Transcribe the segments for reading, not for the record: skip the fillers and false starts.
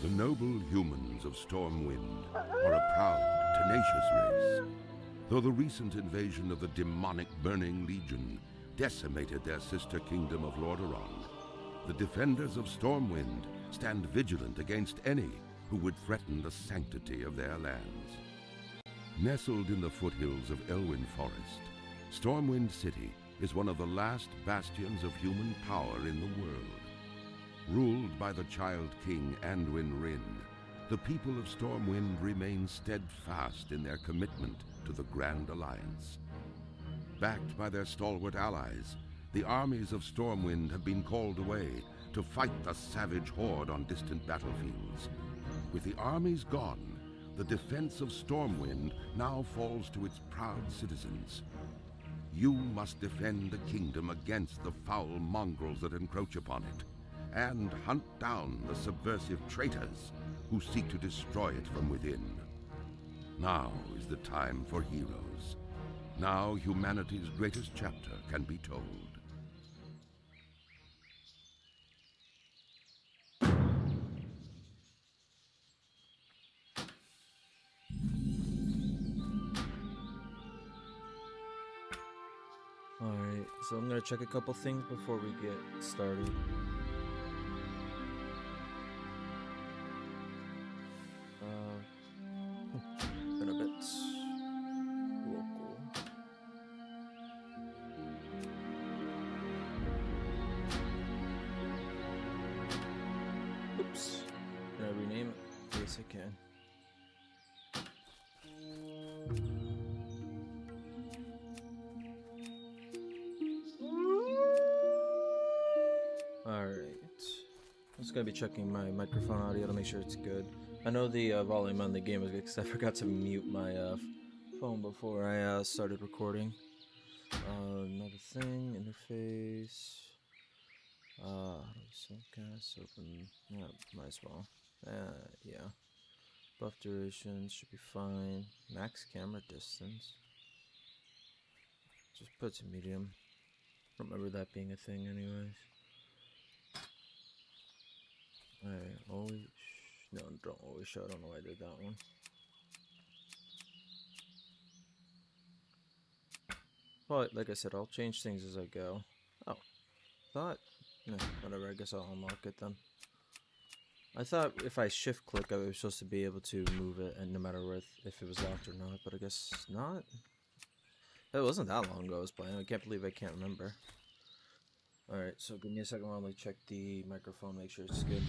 The noble humans of Stormwind are a proud, tenacious race. Though the recent invasion of the demonic Burning Legion decimated their sister kingdom of Lordaeron, the defenders of Stormwind stand vigilant against any who would threaten the sanctity of their lands. Nestled in the foothills of Elwyn Forest, Stormwind City is one of the last bastions of human power in the world. Ruled by the Child King Anduin Wrynn, the people of Stormwind remain steadfast in their commitment to the Grand Alliance. Backed by their stalwart allies, the armies of Stormwind have been called away to fight the savage horde on distant battlefields. With the armies gone, the defense of Stormwind now falls to its proud citizens. You must defend the kingdom against the foul mongrels that encroach upon it, and hunt down the subversive traitors who seek to destroy it from within. Now is the time for heroes. Now humanity's greatest chapter can be told. Alright, so I'm gonna check a couple things before we get started. Been a bit local. Oops. Can I rename it? Yes, I can. Alright. I'm just gonna be checking my microphone audio to make sure it's good. I know the volume on the game was good because I forgot to mute my phone before I started recording. Another thing, interface. Simcast open. Yeah, might as well. Yeah. Buff duration should be fine. Max camera distance. Just put it to medium. I don't remember that being a thing, anyways. Alright, always. No, don't always show. I don't know why I did that one. But, like I said, I'll change things as I go. Oh. Thought. No, whatever. I guess I'll unlock it then. I thought if I shift click, I was supposed to be able to move it, and no matter if it was locked or not, but I guess not. It wasn't that long ago I was playing. I can't believe I can't remember. Alright, so give me a second while I check the microphone, make sure it's good.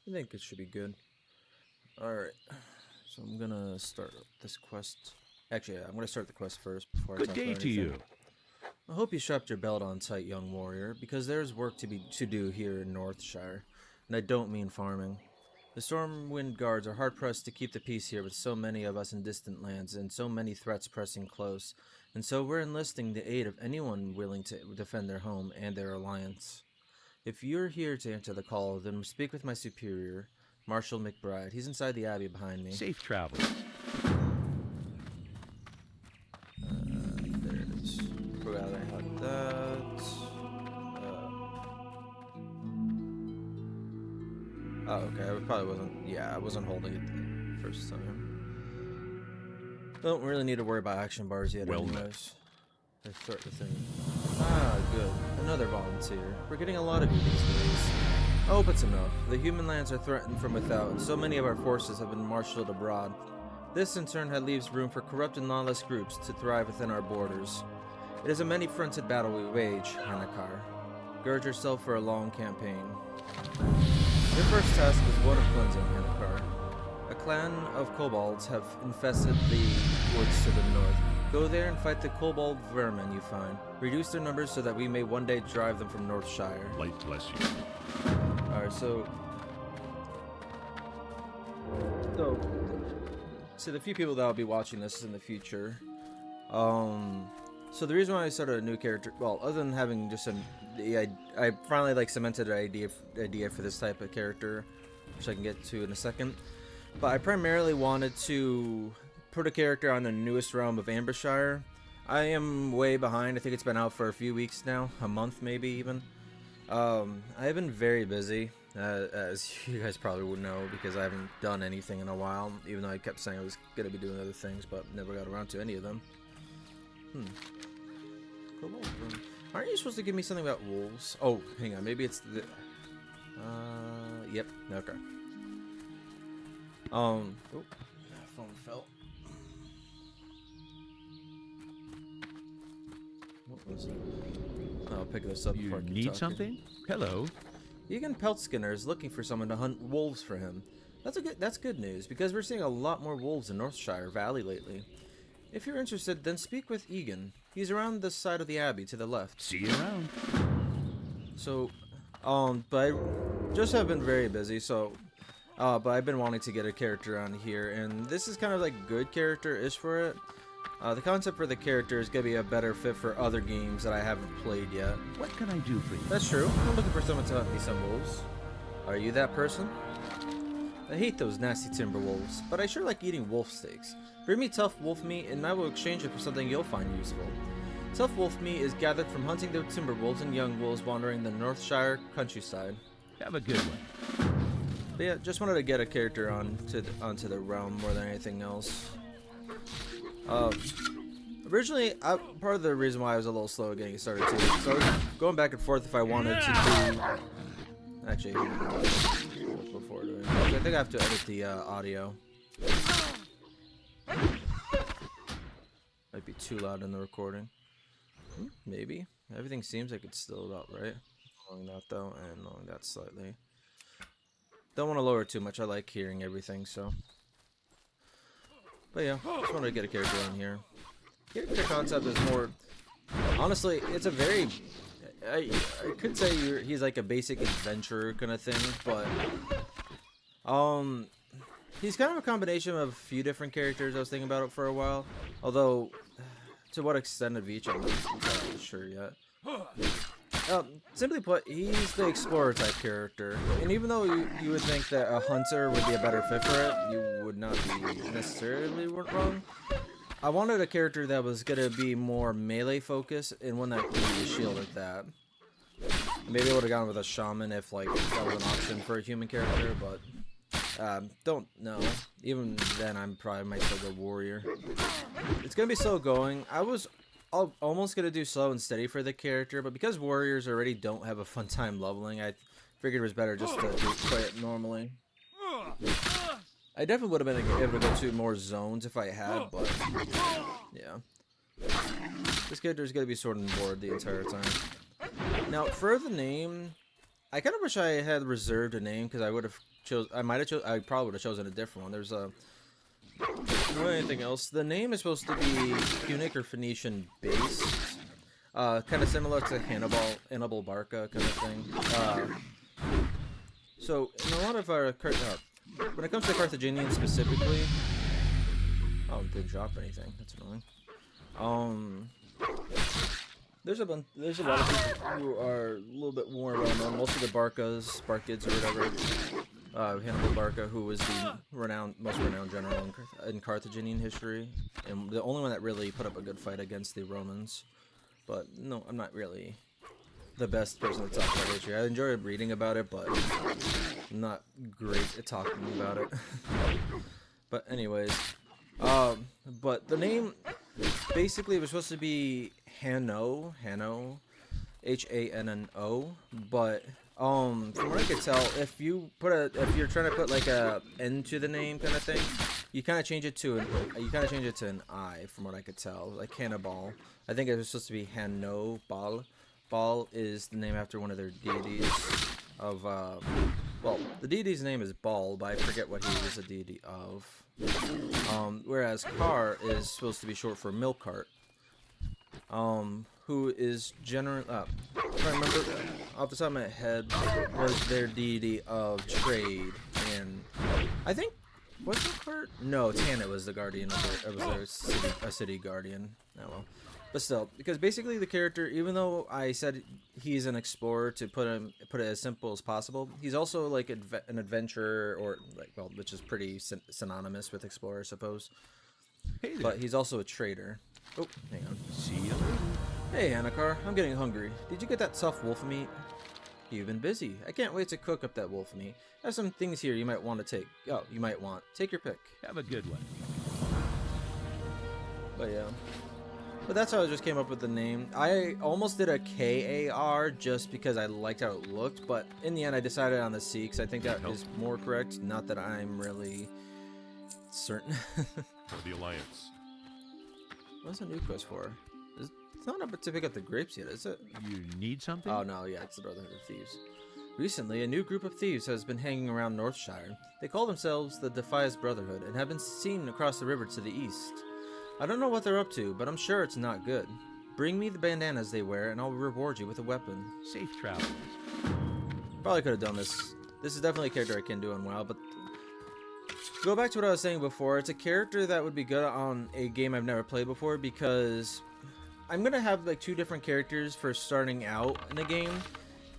I think it should be good. Alright, so I'm gonna start this quest. Actually, I'm gonna start the quest first before I talk about anything. Good day to you. I hope you strapped your belt on tight, young warrior, because there's work to do here in Northshire, and I don't mean farming. The Stormwind guards are hard-pressed to keep the peace here with so many of us in distant lands and so many threats pressing close, and so we're enlisting the aid of anyone willing to defend their home and their alliance. If you're here to answer the call, then speak with my superior, Marshal McBride. He's inside the abbey behind me. Safe travels. There it is. Forgot I had that. Oh, okay. I probably wasn't. Yeah, I wasn't holding it the first time. Don't really need to worry about action bars yet, anyways. Let's start the thing. Ah, good. Another volunteer. We're getting a lot of you these days. I hope it's enough. The human lands are threatened from without, and so many of our forces have been marshaled abroad. This, in turn, leaves room for corrupt and lawless groups to thrive within our borders. It is a many-fronted battle we wage, Hannicar. Gird yourself for a long campaign. Your first task is one of cleansing, Hannicar. A clan of kobolds have infested the woods to the north. Go there and fight the kobold vermin you find. Reduce their numbers so that we may one day drive them from Northshire. Light bless you. Alright, so to the few people that will be watching this in the future, So the reason why I started a new character, well, other than having just I finally like cemented an idea for this type of character, which I can get to in a second. But I primarily wanted to put a character on the newest realm of Ambershire. I am way behind. I think it's been out for a few weeks now, a month maybe even. I've been very busy, as you guys probably would know, because I haven't done anything in a while, even though I kept saying I was going to be doing other things, but never got around to any of them. Aren't you supposed to give me something about wolves? Oh, hang on, maybe it's the... yep, okay. Oh, phone fell. What was it? I'll pick this up before I keep need talking. something? Hello. Egan Peltskinner is looking for someone to hunt wolves for him. That's good news, because we're seeing a lot more wolves in Northshire Valley lately. If you're interested, then speak with Egan. He's around the side of the abbey to the left. See you around. So, but I just have been very busy, so, but I've been wanting to get a character on here, and this is kind of like good character-ish for it. The concept for the character is going to be a better fit for other games that I haven't played yet. What can I do for you? That's true. I'm looking for someone to hunt me some wolves. Are you that person? I hate those nasty timber wolves, but I sure like eating wolf steaks. Bring me tough wolf meat and I will exchange it for something you'll find useful. Tough wolf meat is gathered from hunting the timber wolves and young wolves wandering the Northshire countryside. Have a good one. But yeah, just wanted to get a character onto the realm more than anything else. Originally, part of the reason why I was a little slow getting started too, so I was going back and forth if I wanted to do... Actually, before doing that, I think I have to edit the audio. Might be too loud in the recording. Maybe. Everything seems like it's still about right. Lowering that though, and lowering that slightly. Don't want to lower it too much. I like hearing everything, so... But yeah, just wanted to get a character on here. Character concept is more... Honestly, it's a very... I could say he's like a basic adventurer kind of thing, but... He's kind of a combination of a few different characters. I was thinking about it for a while. Although, to what extent of each, I'm not entirely sure yet. Simply put, he's the explorer type character, and even though you would think that a hunter would be a better fit for it, you would not be necessarily wrong. I wanted a character that was going to be more melee focused, and one that could be a shield at that. Maybe I would have gone with a shaman if like that was an option for a human character, but don't know. Even then, I probably might still go warrior. It's going to be slow going. I was almost going to do slow and steady for the character, but because warriors already don't have a fun time leveling, I figured it was better just to play it normally. I definitely would have been able to go to more zones if I had, but yeah. This character is going to be sword and board the entire time. Now, for the name, I kind of wish I had reserved a name, because I would have I probably would have chosen a different one. There's a... More than anything else, the name is supposed to be Punic or Phoenician based, kind of similar to Hannibal Barca kind of thing. So in a lot of our when it comes to Carthaginians specifically, it didn't drop anything. That's annoying. There's a lot of people who are a little bit more well known. Most of the Barkids or whatever. Hannibal Barca, who was the most renowned general in Carthaginian history, and the only one that really put up a good fight against the Romans. But no, I'm not really the best person to talk about history. I enjoy reading about it, but I'm not great at talking about it. But anyways, but the name basically was supposed to be Hanno, Hanno, but from what I could tell, if you're trying to put like a N to the name kind of thing, you kind of change it to an I, from what I could tell, like Hannibal. I think it was supposed to be Hanno Bal. Bal is the name after one of their deities of well, the deity's name is Baal, but I forget what he was a deity of. Whereas Car is supposed to be short for milk cart. Who is if I remember off the top of my head, was their deity of trade, and I think was Milk Cart? No, Tanit was the guardian of their city guardian. Oh well. But still, because basically the character, even though I said he's an explorer to put it as simple as possible, he's also like an adventurer, or like, well, which is pretty synonymous with explorer, I suppose. Hey there. But he's also a trader. Oh, hang on. See you later. Hey, Hannicar, I'm getting hungry. Did you get that tough wolf meat? You've been busy. I can't wait to cook up that wolf meat. I have some things here you might want to take. Oh, you might want. Take your pick. Have a good one. But yeah. But that's how I just came up with the name. I almost did a K-A-R just because I liked how it looked, but in the end I decided on the C because I think that is more correct. Not that I'm really certain. For the Alliance. What's the new quest for? It's not up to pick up the grapes yet, is it? You need something? Oh no, yeah, it's the Northern Thieves. Recently, a new group of thieves has been hanging around Northshire. They call themselves the Defias Brotherhood and have been seen across the river to the east. I don't know what they're up to, but I'm sure it's not good. Bring me the bandanas they wear, and I'll reward you with a weapon. Safe travels. Probably could have done this. This is definitely a character I can do on WoW, but to go back to what I was saying before, it's a character that would be good on a game I've never played before, because I'm going to have like two different characters for starting out in the game.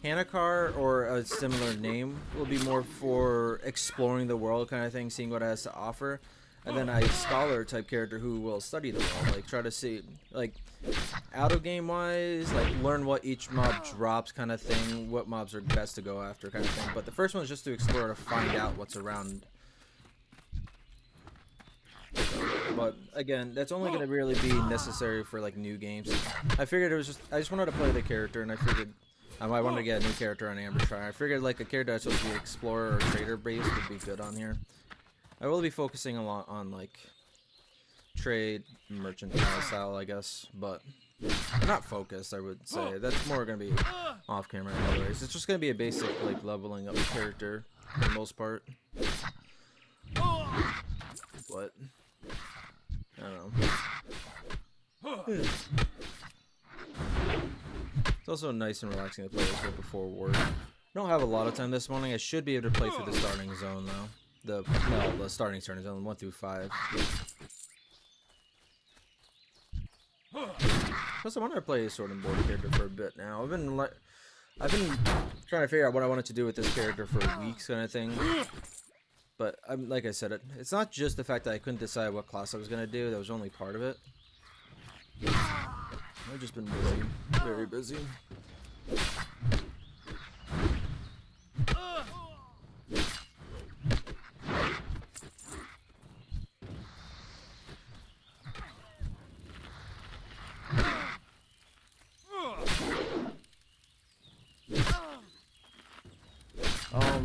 Hannicar, or a similar name, will be more for exploring the world kind of thing, seeing what it has to offer. And then a scholar type character who will study the world, like try to see, like, out of game wise, like learn what each mob drops kind of thing, what mobs are best to go after kind of thing. But the first one is just to explore, to find out what's around. But again, that's only going to really be necessary for like new games. I figured it was just, I just wanted to play the character, and I figured I wanted to get a new character on Ambershire. I figured like a character that's supposed to be explorer or trader based would be good on here. I will be focusing a lot on like trade, mercantile style, I guess, but not focused, I would say. That's more going to be off camera anyways. It's just going to be a basic like leveling up character for the most part. But I don't know. It's also nice and relaxing to play this right before work. I don't have a lot of time this morning. I should be able to play through the starting zone though. The starting zone 1 through 5. Plus, I wanted to play a sword and board character for a bit now. I've been trying to figure out what I wanted to do with this character for weeks, kind of thing. But like I said, it's not just the fact that I couldn't decide what class I was gonna do. That was only part of it. I've just been busy, very busy.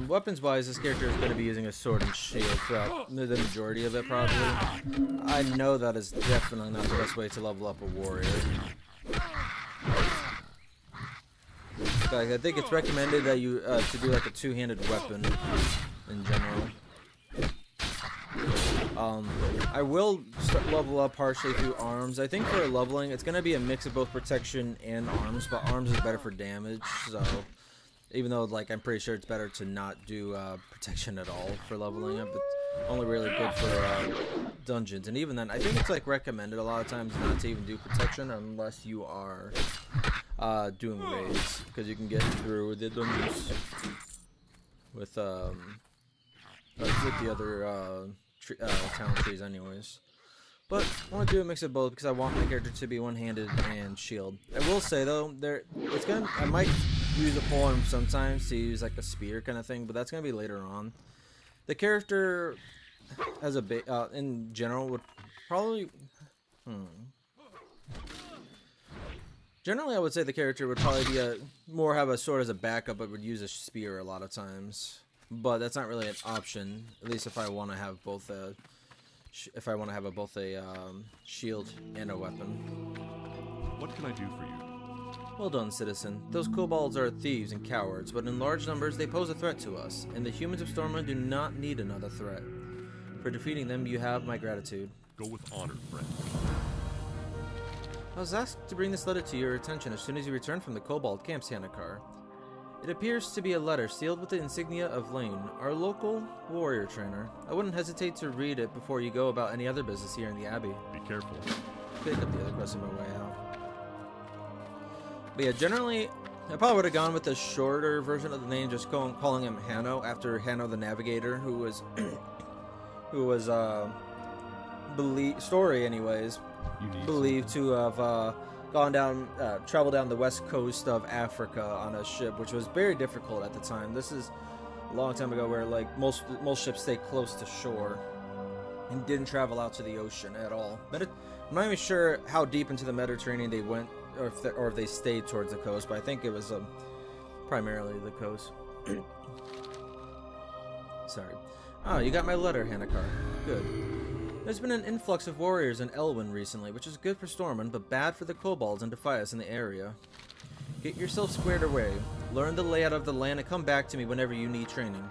Weapons wise, this character is going to be using a sword and shield throughout the majority of it, probably. I know that is definitely not the best way to level up a warrior. I think it's recommended that you to do like a two-handed weapon in general. I will level up partially through arms. I think for leveling, it's going to be a mix of both protection and arms, but arms is better for damage, so even though like I'm pretty sure it's better to not do protection at all for leveling up, it's only really good for dungeons. And even then, I think it's like recommended a lot of times not to even do protection unless you are doing raids, because you can get through the dungeons with the other talent trees anyways. But I want to do a mix of both because I want my character to be one-handed and shield. I will say though, I might use a polearm sometimes to use like a spear kind of thing, but that's gonna be later on. The character has a in general would probably generally I would say the character would probably be have a sword as a backup, but would use a spear a lot of times. But that's not really an option, at least if I want to have both a shield and a weapon. What can I do for you? Well done, citizen. Those kobolds are thieves and cowards, but in large numbers they pose a threat to us, and the humans of Stormwind do not need another threat. For defeating them, you have my gratitude. Go with honor, friend. I was asked to bring this letter to your attention as soon as you return from the kobold camps, Hannicar. It appears to be a letter sealed with the insignia of Lane, our local warrior trainer. I wouldn't hesitate to read it before you go about any other business here in the Abbey. Be careful. Pick up the other quest on my way out. But yeah, generally, I probably would have gone with the shorter version of the name, just calling him Hanno after Hanno the Navigator, who was, story anyways, believed to have traveled down the west coast of Africa on a ship, which was very difficult at the time. This is a long time ago, where like most ships stayed close to shore and didn't travel out to the ocean at all. But I'm not even sure how deep into the Mediterranean they went, or if they stayed towards the coast, but I think it was primarily the coast. Sorry. Oh, you got my letter, Hannicar. Good. There's been an influx of warriors in Elwyn recently, which is good for Stormwind, but bad for the kobolds and Defias in the area. Get yourself squared away, learn the layout of the land, and come back to me whenever you need training.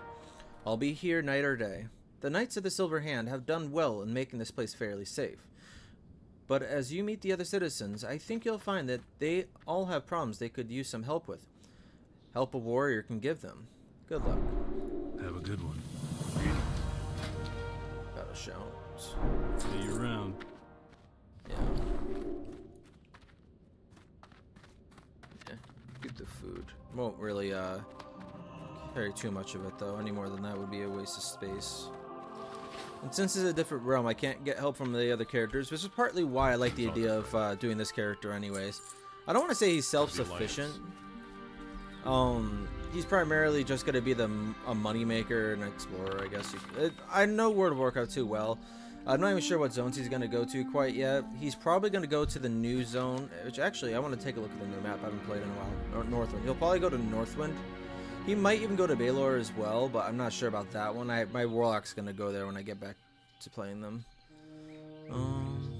I'll be here night or day. The Knights of the Silver Hand have done well in making this place fairly safe. But as you meet the other citizens, I think you'll find that they all have problems they could use some help with. Help a warrior can give them. Good luck. Have a good one. Gotta shout. See you around. Yeah. Yeah. Get the food. Won't really carry too much of it though. Any more than that would be a waste of space. And since it's a different realm, I can't get help from the other characters, which is partly why I like the idea of doing this character anyways. I don't want to say he's self-sufficient. He's primarily just going to be a moneymaker and explorer, I guess. I know World of Warcraft too well. I'm not even sure what zones he's going to go to quite yet. He's probably going to go to the new zone, which actually, I want to take a look at the new map. I haven't played in a while. Or Northwind. He'll probably go to Northwind. He might even go to Baylor as well, but I'm not sure about that one. My Warlock's going to go there when I get back to playing them. And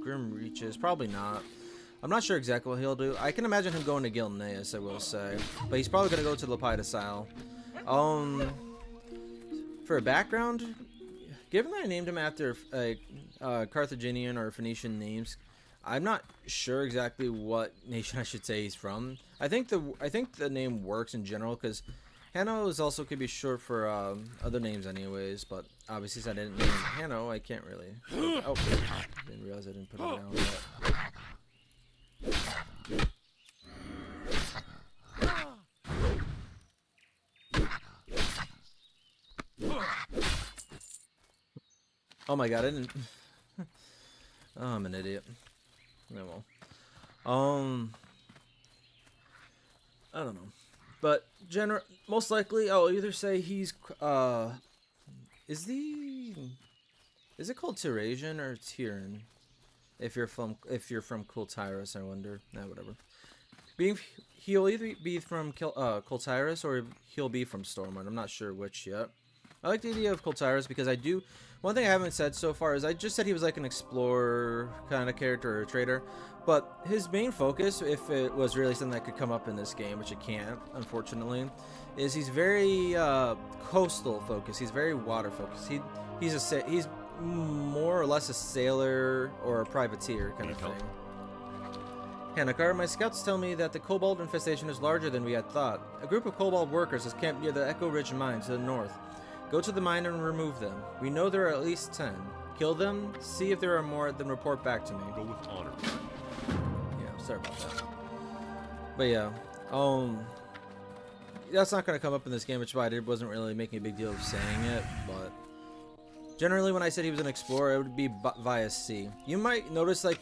Grim Reaches, probably not. I'm not sure exactly what he'll do. I can imagine him going to Gilneas, I will say. But he's probably going to go to Lapidis Isle. For a background, given that I named him after Carthaginian or Phoenician names, I'm not sure exactly what nation I should say he's from. I think the name works in general because Hanno is also could be short for other names anyways. But obviously, since I didn't name Hanno, I can't really. Oh, didn't realize I didn't put it down yet. Oh my god, I didn't. Oh, I'm an idiot. No, well. I don't know. But most likely I'll either say he's is it called Tirasian or Tyran? If you're from Kul Tiras, I wonder. Nah, whatever. He'll either be from Kul Tiras or he'll be from Stormwind. I'm not sure which yet. I like the idea of Kul Tiras because one thing I haven't said so far is I just said he was like an explorer kind of character or a trader, but his main focus, if it was really something that could come up in this game, which it can't, unfortunately, is he's very coastal focused. He's very water focused. He's more or less a sailor or a privateer kind of thing. Hannicar, my scouts tell me that the kobold infestation is larger than we had thought. A group of kobold workers has camped near the Echo Ridge mine to the north. Go to the mine and remove them. We know there are at least 10. Kill them, see if there are more, then report back to me. Go with honor. Yeah, sorry about that. But yeah, that's not going to come up in this game, which is why I wasn't really making a big deal of saying it, but generally when I said he was an explorer, it would be via sea. You might notice like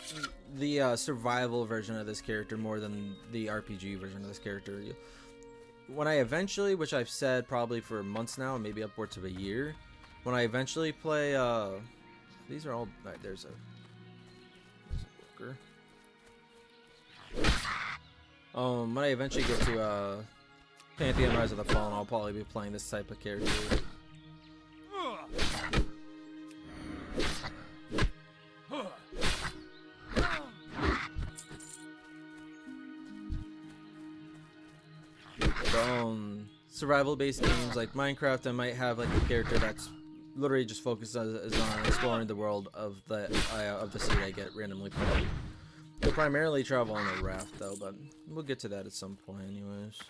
the survival version of this character more than the RPG version of this character. When I eventually, which I've said probably for months now, maybe upwards of a year, when I eventually play, these are all, right, there's a worker. When I eventually get to, Pantheon Rise of the Fallen, I'll probably be playing this type of character. Survival-based games like Minecraft, I might have like a character that's literally just focused on exploring the world of the seed I get randomly put. He'll primarily travel on a raft though, but we'll get to that at some point anyways.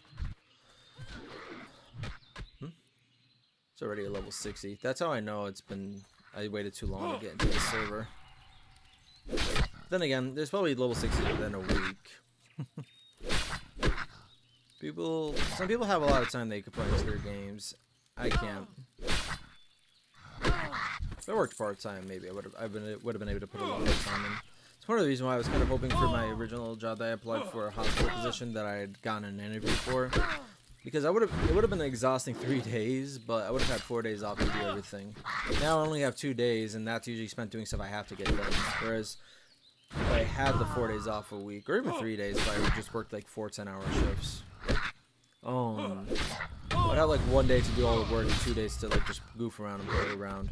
It's already a level 60. That's how I know I waited too long to get into the server. Then again, there's probably level 60s within a week. Some people have a lot of time they could play into their games. I can't. If I worked part-time, maybe I would have been able to put a lot of time in. It's one of the reasons why I was kind of hoping for my original job that I applied for, a hospital position that I had gotten an interview for. Because it would have been an exhausting 3 days, but I would have had 4 days off to do everything. Now I only have 2 days, and that's usually spent doing stuff I have to get done. Whereas if I had the 4 days off a week, or even 3 days, if I would just work like 4 10-hour shifts. I'd have like 1 day to do all the work and 2 days to like just goof around and play around.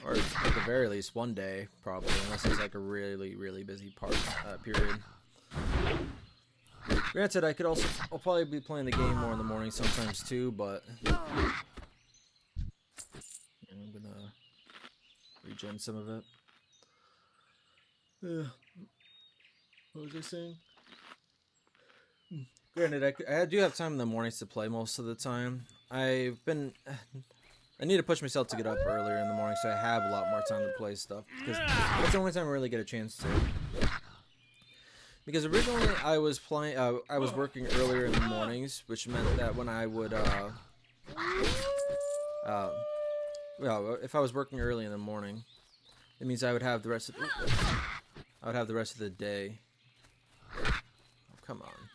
Or at the very least 1 day, probably, unless it's like a really, really busy period. Granted, I'll probably be playing the game more in the morning sometimes too, but I'm gonna regen some of it. What was I saying? Granted, I do have time in the mornings to play most of the time. I need to push myself to get up earlier in the morning, so I have a lot more time to play stuff. Because that's the only time I really get a chance to. Because originally I was working earlier in the mornings, which meant that when I would, if I was working early in the morning, it means I would have the rest of the day. Oh, come on.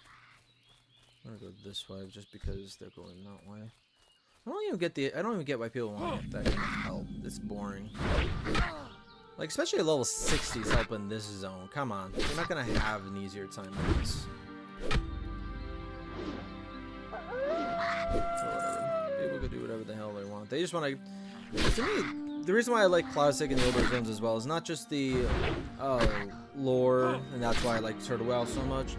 I'm gonna go this way just because they're going that way. I don't even get why people want that kind of help. It's boring. Like, especially at level 60s help in this zone. Come on. You're not gonna have an easier time than this. Whatever. People could do whatever the hell they want. They just want to... To me, the reason why I like Classic and the older zones as well is not just the lore, and that's why I like Turtle WoW so much,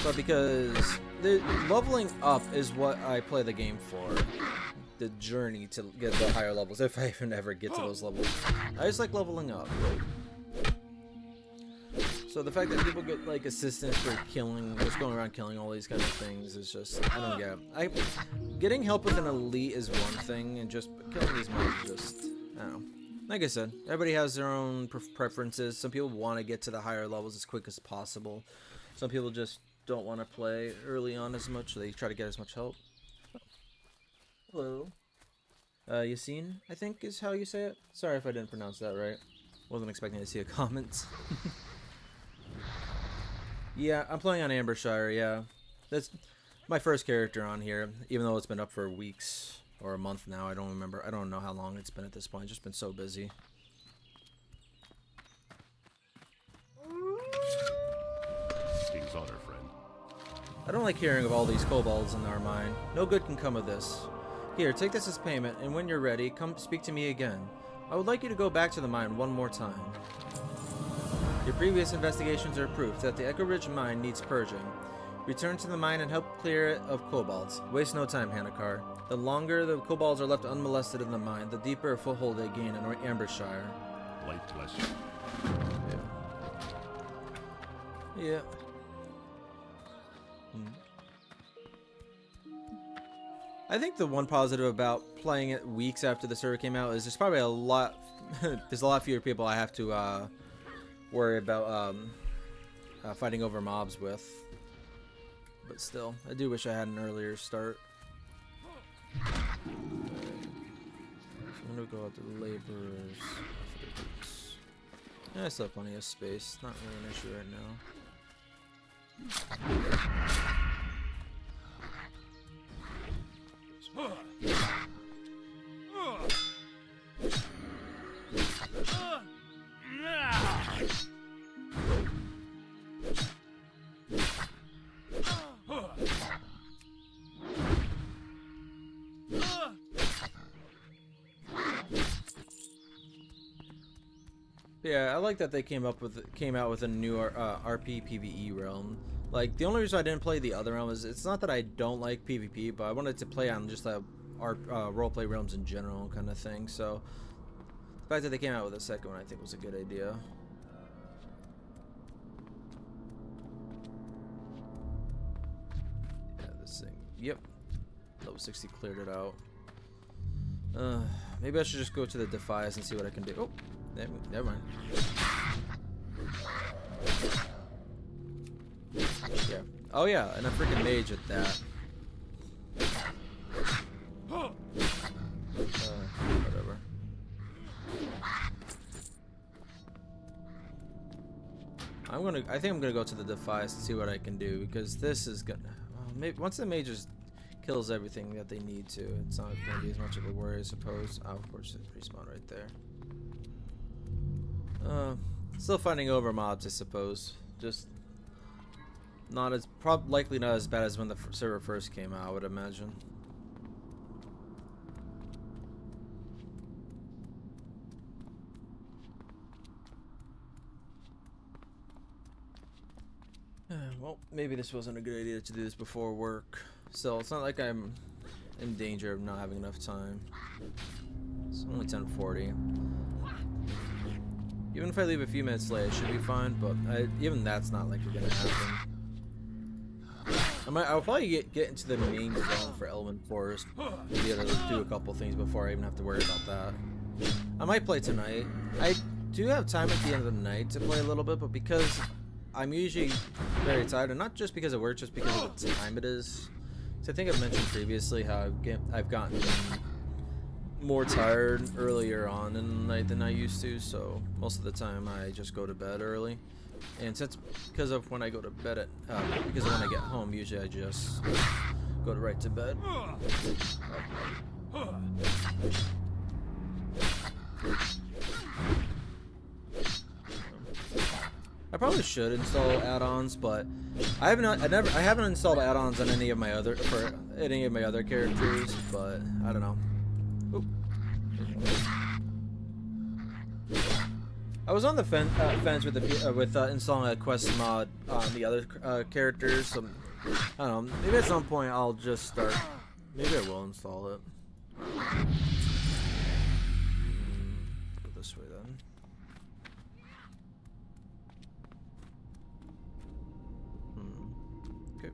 but because the leveling up is what I play the game for. The journey to get the higher levels, if I even ever get to those levels. I just like leveling up. So the fact that people get like assistance for killing, just going around killing all these kind of things is just, I don't get it. Getting help with an elite is one thing, and just killing these mobs is just, I don't know. Like I said, everybody has their own preferences. Some people want to get to the higher levels as quick as possible. Some people just don't want to play early on as much, so they try to get as much help. Hello. Yassine, I think is how you say it. Sorry if I didn't pronounce that right. Wasn't expecting to see a comment. Yeah, I'm playing on Ambershire, yeah. That's my first character on here, even though it's been up for weeks or a month now. I don't remember. I don't know how long it's been at this point. I've just been so busy. King's honor, friend. I don't like hearing of all these kobolds in our mine. No good can come of this. Here, take this as payment, and when you're ready, come speak to me again. I would like you to go back to the mine one more time. Your previous investigations are proof that the Echo Ridge mine needs purging. Return to the mine and help clear it of kobolds. Waste no time, Hannicar. The longer the kobolds are left unmolested in the mine, the deeper a foothold they gain in Ambershire. Light bless you. Yeah. I think the one positive about playing it weeks after the server came out is there's probably a lot there's a lot fewer people I have to worry about fighting over mobs with. But still, I do wish I had an earlier start. So I'm gonna go out to the laborers. Yeah, I still have plenty of space. Not really an issue right now. Yeah, I like that they came out with a new RP PvE realm. Like, the only reason I didn't play the other realm is it's not that I don't like PvP, but I wanted to play on just the roleplay realms in general kind of thing. So the fact that they came out with a second one, I think, was a good idea. Yeah, this thing. Yep. Level 60 cleared it out. Maybe I should just go to the Defias and see what I can do. Oh, Never mind. Yeah. Oh yeah, and a freaking mage at that. Whatever. I think I'm gonna go to the Defias and see what I can do, because this is gonna. Maybe once the mage just kills everything that they need to, it's not gonna be as much of a worry, I suppose. Oh, of course, it's respawn right there. Still fighting over mobs, I suppose. Just not as likely not as bad as when the server first came out, I would imagine. Well, maybe this wasn't a good idea to do this before work. So it's not like I'm in danger of not having enough time. It's only 10:40. Even if I leave a few minutes late, I should be fine. But even that's not likely gonna happen. I'll probably get into the main zone for Element Forest. Be able to do a couple things before I even have to worry about that. I might play tonight. I do have time at the end of the night to play a little bit, but because I'm usually very tired, and not just because of work, just because of the time it is. So I think I've mentioned previously how I've gotten more tired earlier on in the night than I used to, so most of the time I just go to bed early. And since because of when I go to bed because of when I get home, usually I just go right to bed. I probably should install add-ons, but I haven't installed add-ons on any of my other characters, but I don't know. Oop. I was on the fence with installing a quest mod on the other characters. So, I don't know. Maybe at some point I'll just start. Maybe I will install it. Go this way then. Okay.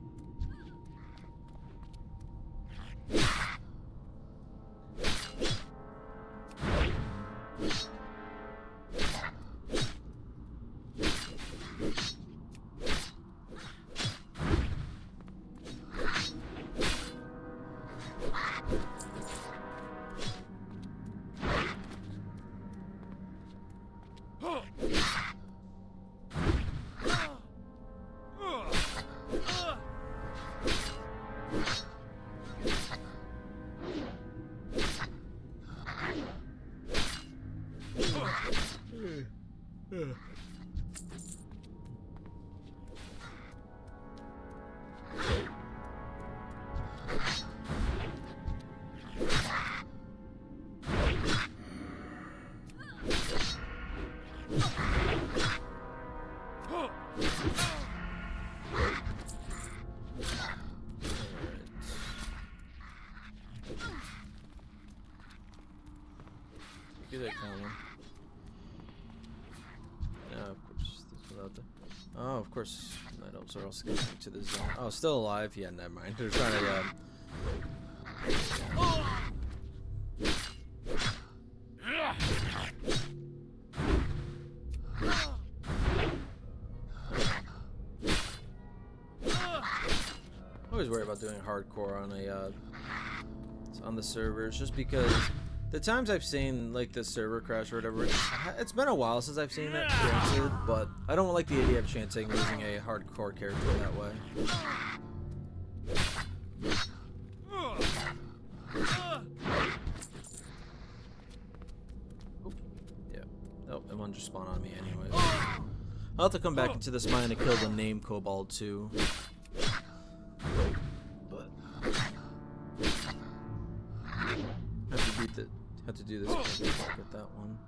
Oh, of course, night elves are also getting to the zone. Oh, still alive? Yeah, never mind. They're trying to, I always worry about doing hardcore on the servers, just because the times I've seen like the server crash or whatever, it's been a while since I've seen it granted, but I don't like the idea of chancing using a hardcore character that way. Oop. Yeah. Oh, it won't just spawn on me anyway. I'll have to come back into this mine to kill the name kobold too. But have to do this before I get that one.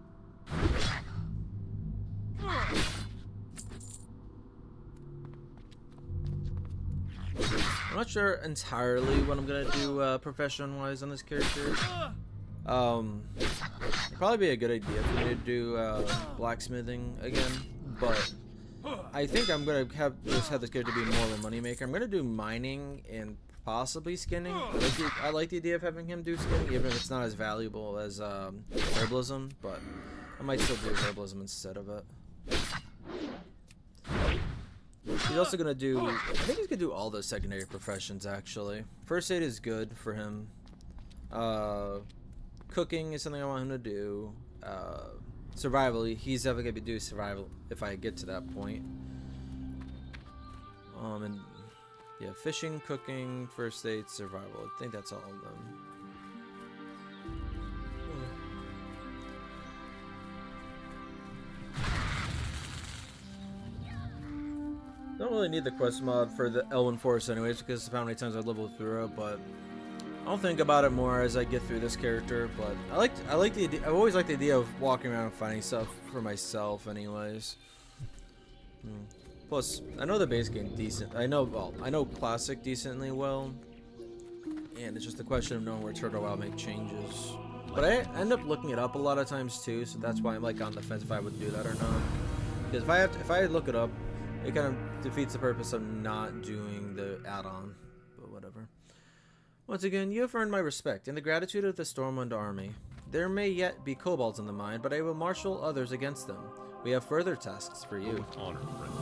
I'm not sure entirely what I'm gonna do profession-wise on this character. It'd probably be a good idea for me to do blacksmithing again, but I think I'm gonna have this character be more of a moneymaker. I'm gonna do mining and possibly skinning. I like the idea of having him do skinning, even if it's not as valuable as herbalism. But I might still do herbalism instead of it. He's also gonna do, I think he's gonna do all those secondary professions actually. First aid is good for him. Cooking is something I want him to do. Survival, he's definitely gonna do survival if I get to that point. And yeah, fishing, cooking, first aid, survival. I think that's all of them. Don't really need the quest mod for the Elwyn Forest anyways, because of how many times I leveled through it, but I'll think about it more as I get through this character. But I like the idea. I've always liked the idea of walking around and finding stuff for myself anyways. Plus, I know the base game decent. I know Classic decently well, and it's just a question of knowing where Turtle will make changes. But I end up looking it up a lot of times too, so that's why I'm like on the fence if I would do that or not. Because if I look it up, it kind of defeats the purpose of not doing the add-on, but whatever. Once again, you have earned my respect and the gratitude of the Stormwind army. There may yet be kobolds in the mine, but I will marshal others against them. We have further tasks for you. With honor, friend.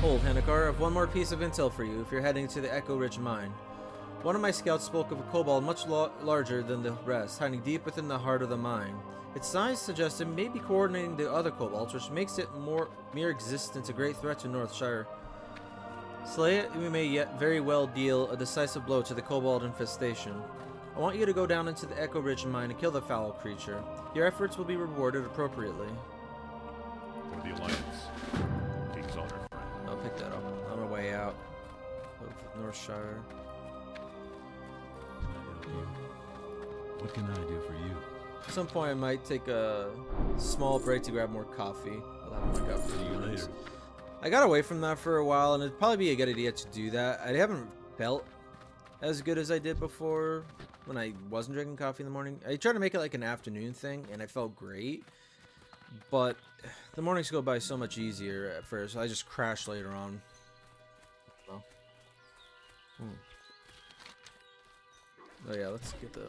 Hold, Hannicar, I have one more piece of intel for you if you're heading to the Echo Ridge mine. One of my scouts spoke of a kobold much larger than the rest, hiding deep within the heart of the mine. Its size suggests it may be coordinating the other kobolds, which makes it mere existence a great threat to Northshire. Slay it, we may yet very well deal a decisive blow to the kobold infestation. I want you to go down into the Echo Ridge mine and kill the foul creature. Your efforts will be rewarded appropriately. For the Alliance. King's honor, friend. I'll pick that up on my way out of Northshire. What can I do for you? At some point I might take a small break to grab more coffee. I'll have my coffee. See you later. I got away from that for a while, and it'd probably be a good idea to do that. I haven't felt as good as I did before when I wasn't drinking coffee in the morning. I tried to make it like an afternoon thing, and I felt great. But the mornings go by so much easier at first. I just crashed later on. Oh, oh yeah, let's get the...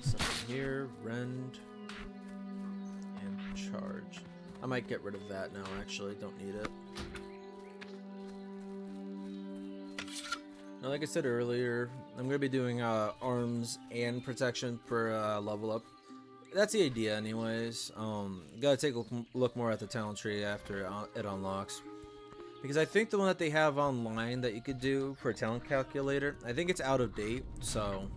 Something here, rend, and charge. I might get rid of that now, actually. Don't need it. Now, like I said earlier, I'm going to be doing arms and protection per level up. That's the idea anyways. Gotta take a look more at the talent tree after it unlocks. Because I think the one that they have online that you could do for a talent calculator, I think it's out of date, so...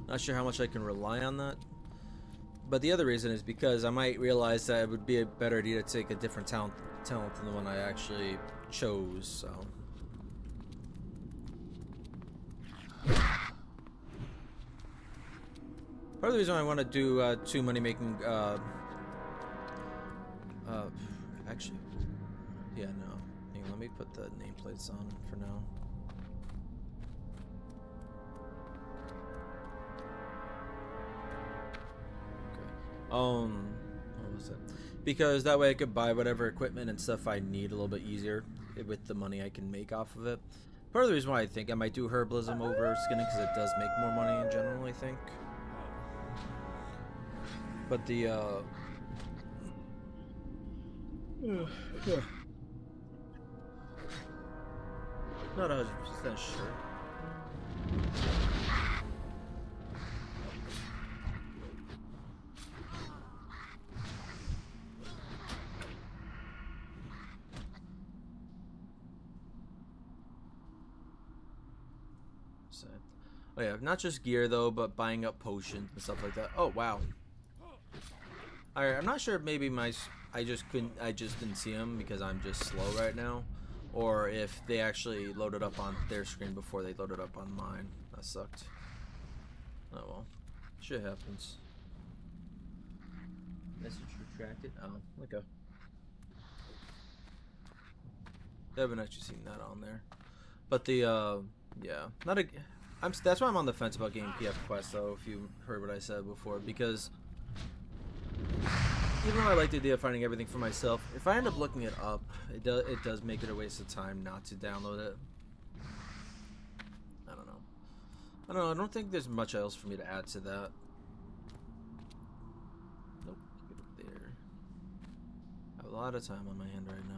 Not sure how much I can rely on that. But the other reason is because I might realize that it would be a better idea to take a different talent than the one I actually chose, so... Part of the reason I want to do 2 money making, actually, yeah, no. Hang on, let me put the nameplates on for now. What was it? Because that way I could buy whatever equipment and stuff I need a little bit easier with the money I can make off of it. Part of the reason why I think I might do herbalism over skinning, because it does make more money in general, I think. But the, not 100% sure. Oh yeah, not just gear though, but buying up potions and stuff like that. Oh wow. Alright, I'm not sure if maybe I just didn't see them because I'm just slow right now, or if they actually loaded up on their screen before they loaded up on mine. That sucked. Oh well, shit happens. Message retracted. Oh, okay. I haven't actually seen that on there, but the yeah, not a. That's why I'm on the fence about getting PF Quest though, if you heard what I said before, because even though I like the idea of finding everything for myself, if I end up looking it up, it does make it a waste of time not to download it. I don't know. I don't know, I don't think there's much else for me to add to that. Nope, get it there. I have a lot of time on my hand right now.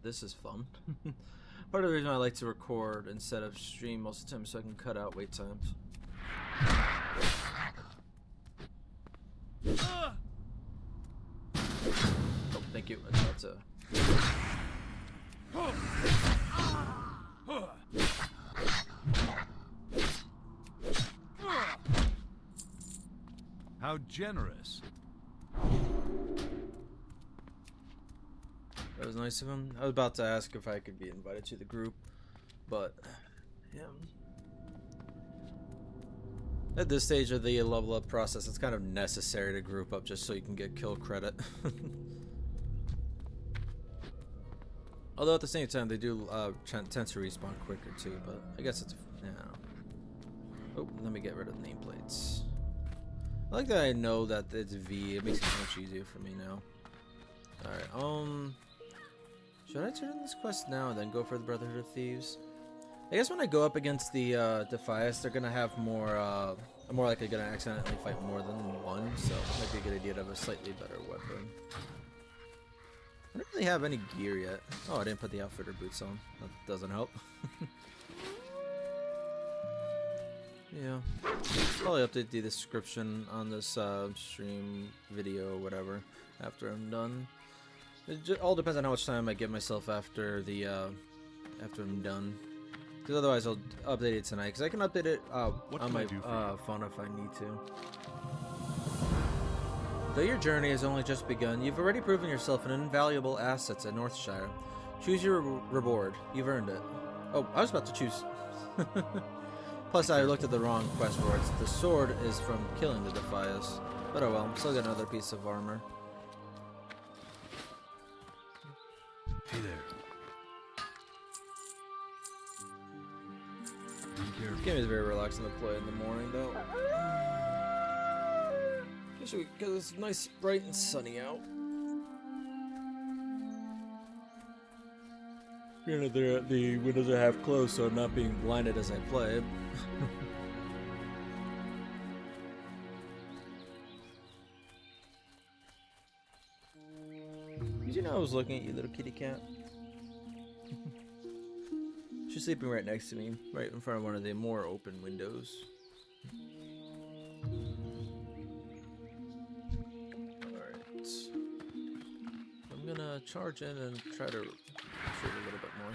This is fun. Part of the reason I like to record instead of stream most of the time so I can cut out wait times. Oh, thank you. I thought to... How generous. That was nice of him. I was about to ask if I could be invited to the group, but yeah. At this stage of the level up process, it's kind of necessary to group up just so you can get kill credit. Although at the same time, they do tend to respawn quicker too, but I guess it's, yeah. Oh, let me get rid of nameplates. I like that I know that it's V. It makes it much easier for me now. Alright, should I turn in this quest now and then go for the Brotherhood of Thieves? I guess when I go up against the Defias, they're gonna have more likely gonna accidentally fight more than one, so it might be a good idea to have a slightly better weapon. I don't really have any gear yet. Oh, I didn't put the outfitter boots on. That doesn't help. Yeah. Probably update the description on this stream, video, whatever, after I'm done. It all depends on how much time I give myself after the after I'm done. Because otherwise I'll update it tonight. Because I can update it on my phone if I need to. Though your journey has only just begun, you've already proven yourself an invaluable asset at Northshire. Choose your reward. You've earned it. Oh, I was about to choose. Plus, I looked at the wrong quest rewards. The sword is from killing the Defias. But oh well, still got another piece of armor. Hey there. This game is very relaxing to play in the morning, though. Especially because it's nice, bright, and sunny out. Granted, the windows are half closed, so I'm not being blinded as I play. Did you know I was looking at you, little kitty cat? She's sleeping right next to me, right in front of one of the more open windows. Alright. I'm gonna charge in and try to shoot a little bit more.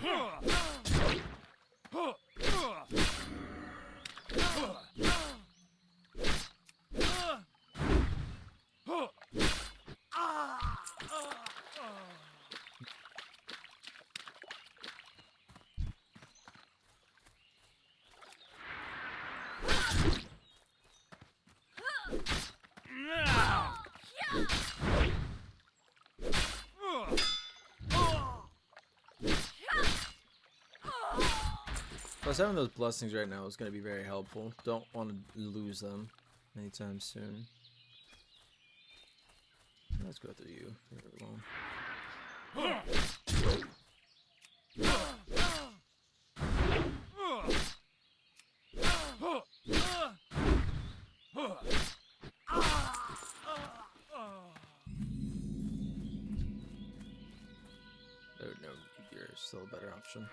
Plus, having those blessings right now is going to be very helpful. Don't want to lose them anytime soon. Let's go through you. No, you're still a better option.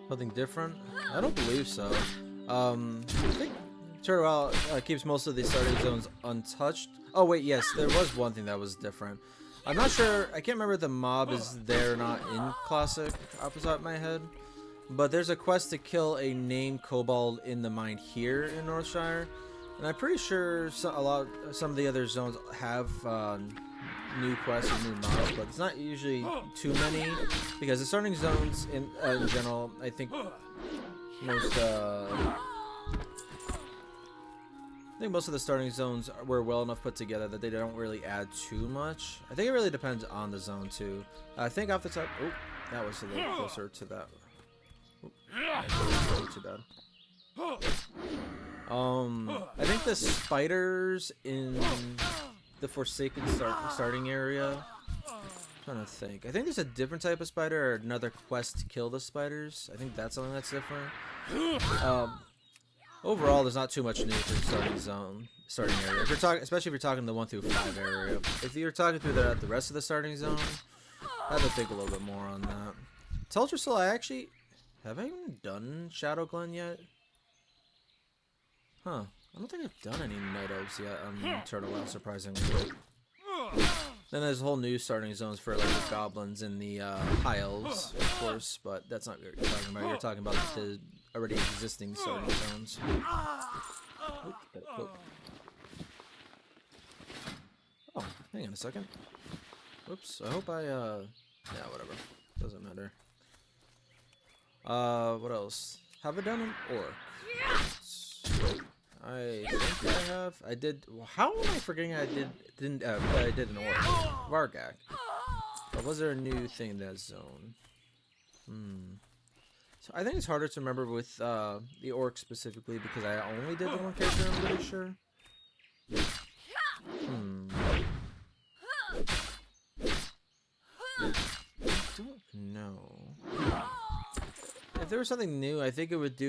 Nothing different? I don't believe so. I think Turtle keeps most of the starting zones untouched. Oh wait, yes, there was one thing that was different. I'm not sure, I can't remember if the mob is there or not in Classic off the top of my head. But there's a quest to kill a named kobold in the mine here in Northshire, and I'm pretty sure some of the other zones have new quests and new mobs, but it's not usually too many because the starting zones in general, I think most of the starting zones were well enough put together that they don't really add too much. I think it really depends on the zone too. I think off the top, oh, that was a little closer to that. Oh, too bad. I think the spiders in the Forsaken starting area. I'm trying to think. I think there's a different type of spider or another quest to kill the spiders. I think that's something that's different. Overall, there's not too much new for the starting area. If you're talking, especially if you're talking the 1 through 5 area. If you're talking through the rest of the starting zone, I have to think a little bit more on that. Teldrassil, have I even done Shadow Glen yet? Huh. I don't think I've done any Night Elves yet on Turtle Isle, surprisingly. Then there's whole new starting zones for like the goblins and the high elves, of course, but that's not what you're talking about. You're talking about the already existing starting zones. Oh, hang on a second. Whoops, I hope yeah, whatever. Doesn't matter. What else? Have I done an orc? I think I have. I did. How am I forgetting I did an orc? Vargak. But was there a new thing in that zone? So I think it's harder to remember with the orc specifically because I only did the one character, I'm pretty sure. I don't know. If there was something new, I think it would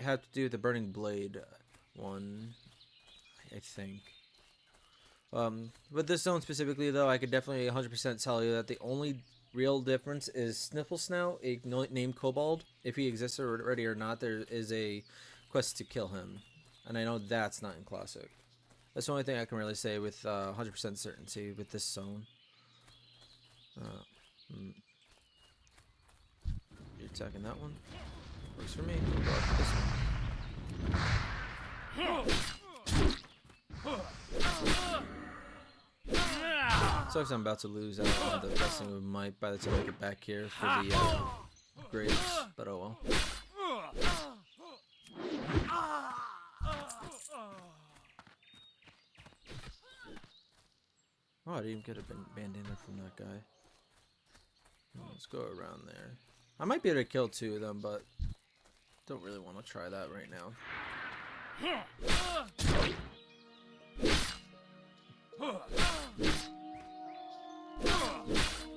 have to do with the Burning Blade one, I think. With this zone specifically, though, I could definitely 100% tell you that the only real difference is Sniffle Snout, a named kobold. If he exists already or not, there is a quest to kill him, and I know that's not in Classic. That's the only thing I can really say with 100% certainty with this zone. You're attacking that one. Works for me. Go after this one. Sucks I'm about to lose out on the blessing of might by the time I get back here for the graves, but oh well. Oh, I didn't even get a bandana from that guy. Let's go around there. I might be able to kill 2 of them, but don't really want to try that right now.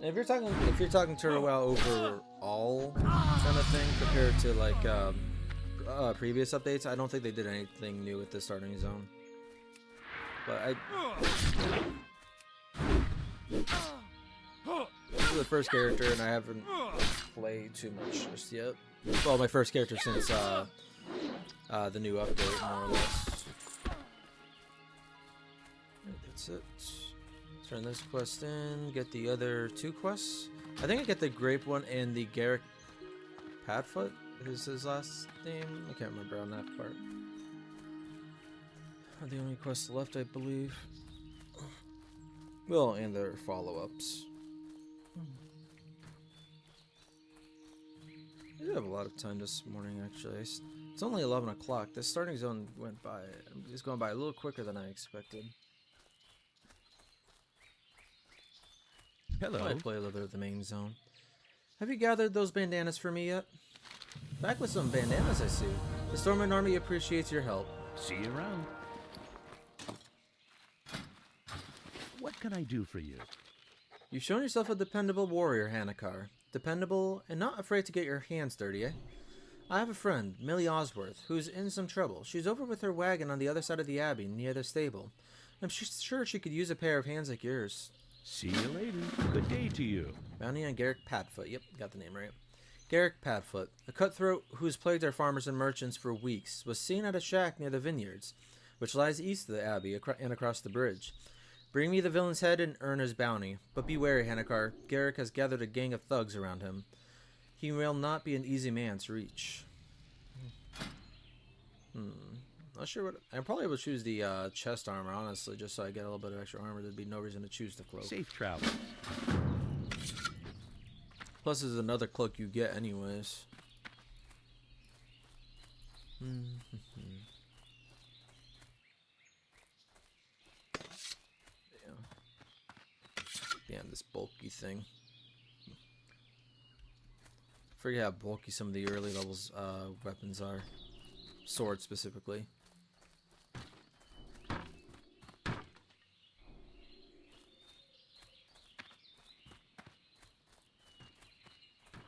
And if you're talking Turtle Isle overall kind of thing compared to like previous updates, I don't think they did anything new with the starting zone. But this is the first character, and I haven't played too much just yet. Well, my first character since the new update, more or less. That's it. Turn this quest in, get the other 2 quests. I think I get the Grape one and the Garrick Padfoot is his last name. I can't remember on that part. Are the only quests left, I believe. Well, and their follow-ups. I do have a lot of time this morning, actually. It's only 11 o'clock. The starting zone is going by a little quicker than I expected. Hello. I play a little bit of the main zone. Have you gathered those bandanas for me yet? Back with some bandanas, I see. The Stormwind army appreciates your help. See you around. What can I do for you? You've shown yourself a dependable warrior, Hannicar. Dependable and not afraid to get your hands dirty, eh? I have a friend, Millie Osworth, who's in some trouble. She's over with her wagon on the other side of the abbey, near the stable. I'm sure she could use a pair of hands like yours. See you later. Good day to you. Bounty on Garrick Padfoot. Yep, got the name right. Garrick Padfoot, a cutthroat who's plagued our farmers and merchants for weeks, was seen at a shack near the vineyards, which lies east of the abbey and across the bridge. Bring me the villain's head and earn his bounty. But be wary, Hannicar. Garrick has gathered a gang of thugs around him. He will not be an easy man to reach. Not sure what. I probably would choose the chest armor, honestly, just so I get a little bit of extra armor. There'd be no reason to choose the cloak. Safe travel. Plus, there's another cloak you get anyways. Damn, this bulky thing. Forget how bulky some of the early levels weapons are. Swords specifically.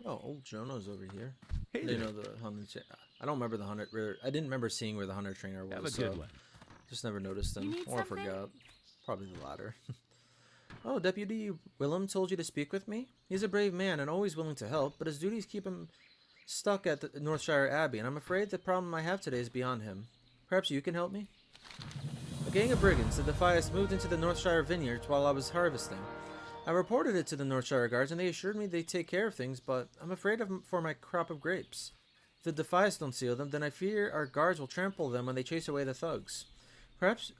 Oh, old Jono's over here. Hey You there. know the hunter. I don't remember the hunter. I didn't remember seeing where the hunter trainer was. Have a so good one. just never noticed him, You need or something? forgot. Probably the latter. Oh, Deputy Willem told you to speak with me? He's a brave man and always willing to help, but his duties keep him stuck at the Northshire Abbey, and I'm afraid the problem I have today is beyond him. Perhaps you can help me? A gang of brigands, the Defias, moved into the Northshire vineyards while I was harvesting. I reported it to the Northshire guards, and they assured me they'd take care of things, but I'm afraid for my crop of grapes. If the Defias don't seal them, then I fear our guards will trample them when they chase away the thugs. Perhaps,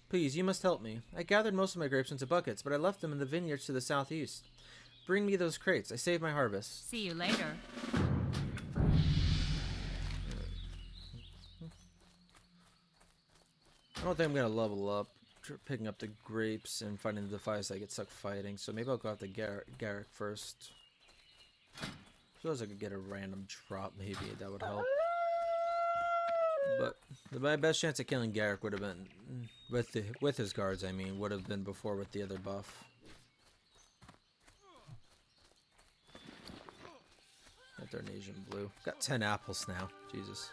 please, you must help me. I gathered most of my grapes into buckets, but I left them in the vineyards to the southeast. Bring me those crates. I saved my harvest. See you later. I don't think I'm gonna level up picking up the grapes and fighting the Defias. I get stuck fighting, so maybe I'll go after Garrick first. Suppose I could get a random drop, maybe that would help. But my best chance of killing Garrick would have been with his guards. I mean, would have been before with the other buff. Asian blue. Got 10 apples now. Jesus.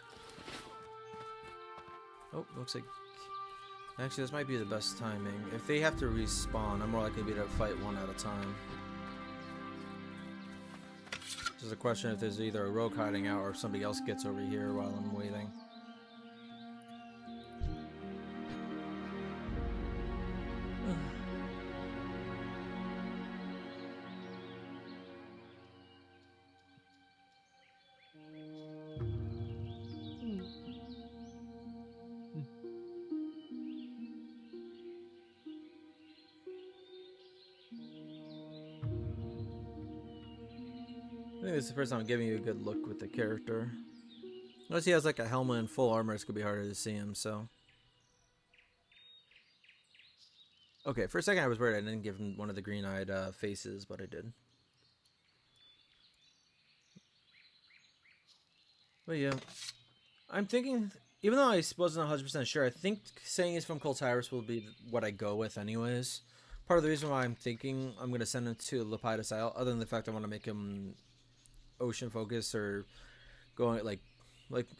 Oh, looks like. Actually, this might be the best timing. If they have to respawn, I'm more likely to be able to fight one at a time. Just a question if there's either a rogue hiding out or if somebody else gets over here while I'm waiting. I think this is the first time I'm giving you a good look with the character. Unless he has like a helmet and full armor, it's gonna be harder to see him, so. Okay, for a second I was worried I didn't give him one of the green-eyed faces, but I did. But yeah, I'm thinking, even though I wasn't 100% sure, I think saying he's from Kul Tiras will be what I go with anyways. Part of the reason why I'm thinking I'm going to send him to Lapidis Isle, other than the fact I want to make him ocean focus or going like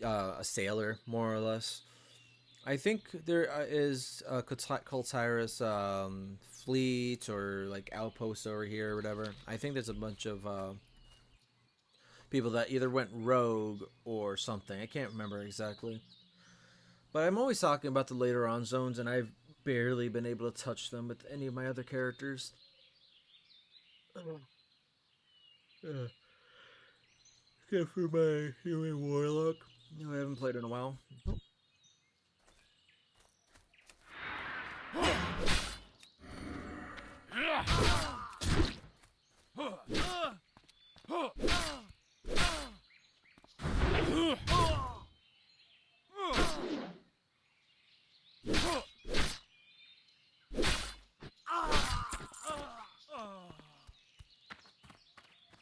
a sailor, more or less. I think there is a Kul Tiras fleet or like outpost over here or whatever. I think there's a bunch of people that either went rogue or something. I can't remember exactly. But I'm always talking about the later on zones, and I've barely been able to touch them with any of my other characters. Except for my human warlock, who I haven't played in a while.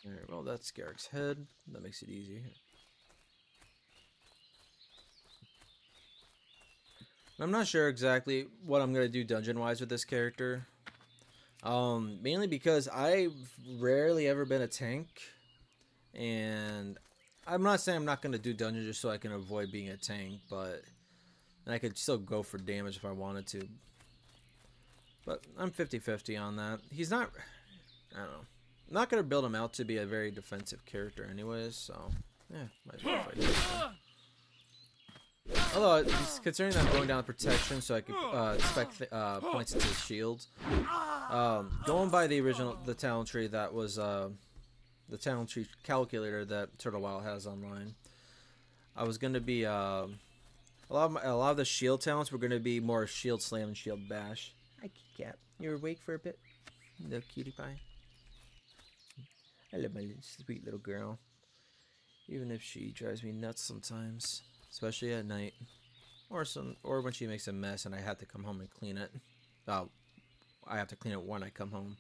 Alright, well, that's Garrick's head. That makes it easy. I'm not sure exactly what I'm going to do dungeon-wise with this character. Mainly because I've rarely ever been a tank. And I'm not saying I'm not going to do dungeons just so I can avoid being a tank, but I could still go for damage if I wanted to. But I'm 50-50 on that. He's not, I don't know. I'm not going to build him out to be a very defensive character anyways, so yeah, might as well fight him. Although, considering that I'm going down protection so I could expect points into his shield, going by the talent tree that was the talent tree calculator that Turtle Wild has online. I was gonna be a lot of the shield talents were gonna be more shield slam and shield bash. Hi, Cat. You're awake for a bit, little cutie pie. I love my sweet little girl, even if she drives me nuts sometimes, especially at night, or when she makes a mess and I have to come home and clean it. I have to clean it when I come home.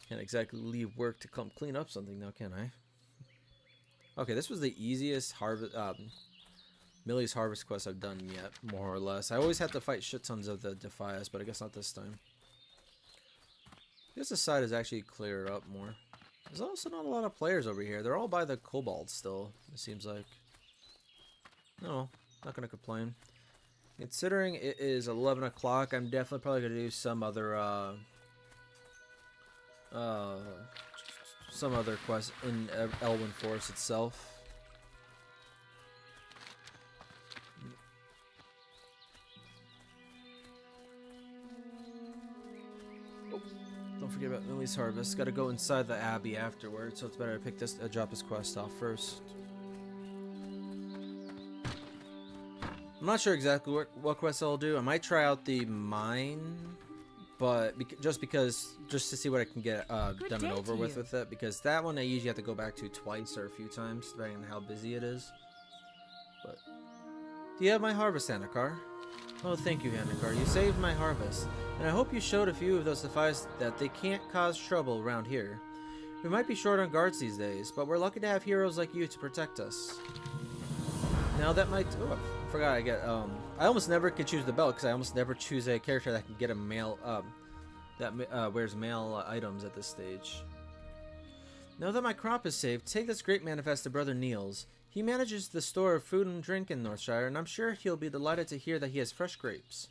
Can't exactly leave work to come clean up something now, can I? Okay, this was the easiest Millie's harvest quest I've done yet, more or less. I always had to fight shit tons of the Defias, but I guess not this time. I guess the side is actually cleared up more. There's also not a lot of players over here. They're all by the Kobold still, it seems like. No, not gonna complain. Considering it is 11 o'clock, I'm definitely probably gonna do some other quest in Elwyn Forest itself. Oh, don't forget about Millie's harvest. Got to go inside the abbey afterwards, so it's better to pick this, drop this quest off first. I'm not sure exactly what quest I'll do. I might try out the mine, but just to see what I can get done and over with it, because that one I usually have to go back to twice or a few times, depending on how busy it is. But do you have my harvest, Hannicar? Oh, thank you, Hannicar. You saved my harvest, and I hope you showed a few of those Defias that they can't cause trouble around here. We might be short on guards these days, but we're lucky to have heroes like you to protect us. Now that might... Oh, I forgot I get... I almost never can choose the belt, because I almost never choose a character that can get a male... that wears male items at this stage. Now that my crop is saved, take this great manifest to Brother Niels. He manages the store of food and drink in Northshire, and I'm sure he'll be delighted to hear that he has fresh grapes.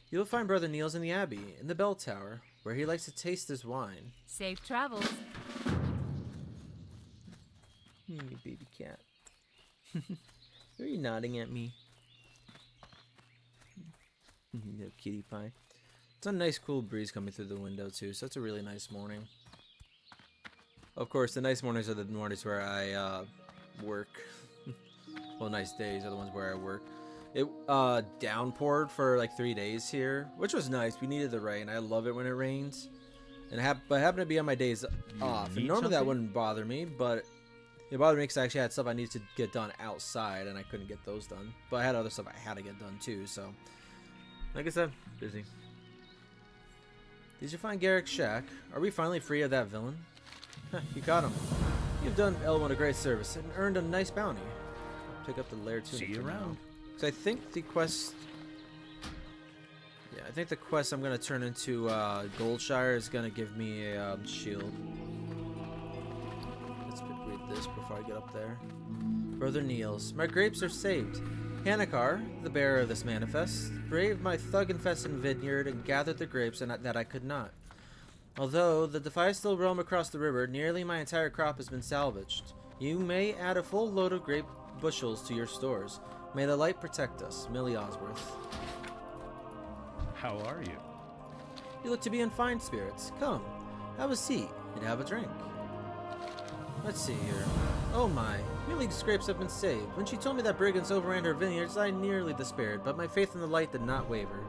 You'll find Brother Niels in the Abbey, in the bell tower, where he likes to taste his wine. Safe travels. You baby cat. Are you nodding at me? Little kitty pie. It's a nice cool breeze coming through the window too, so it's a really nice morning. Of course, the nice mornings are the mornings where I work. Well, nice days are the ones where I work. It downpoured for like 3 days here, which was nice. We needed the rain. I love it when it rains. And but it happened to be on my days off. And normally that wouldn't bother me, but it bothered me because I actually had stuff I needed to get done outside, and I couldn't get those done. But I had other stuff I had to get done too, so... Like I said, busy. Did you find Garrick's shack? Are we finally free of that villain? You got him. You've done Elwyn a great service and earned a nice bounty. Pick up the lair tunic. See you around. So I think the quest... Yeah, I think the quest I'm going to turn into Goldshire is going to give me a shield. Let's read this before I get up there. Brother Niels, my grapes are saved. Hannicar, the bearer of this manifest, braved my thug-infested vineyard and gathered the grapes that I could not. Although the Defias still roam across the river, nearly my entire crop has been salvaged. You may add a full load of grape bushels to your stores. May the light protect us. Millie Osworth. How are you? You look to be in fine spirits. Come, have a seat and have a drink. Let's see here. Oh my, Millie's grapes have been saved. When she told me that brigands overran her vineyards, I nearly despaired, but my faith in the light did not waver.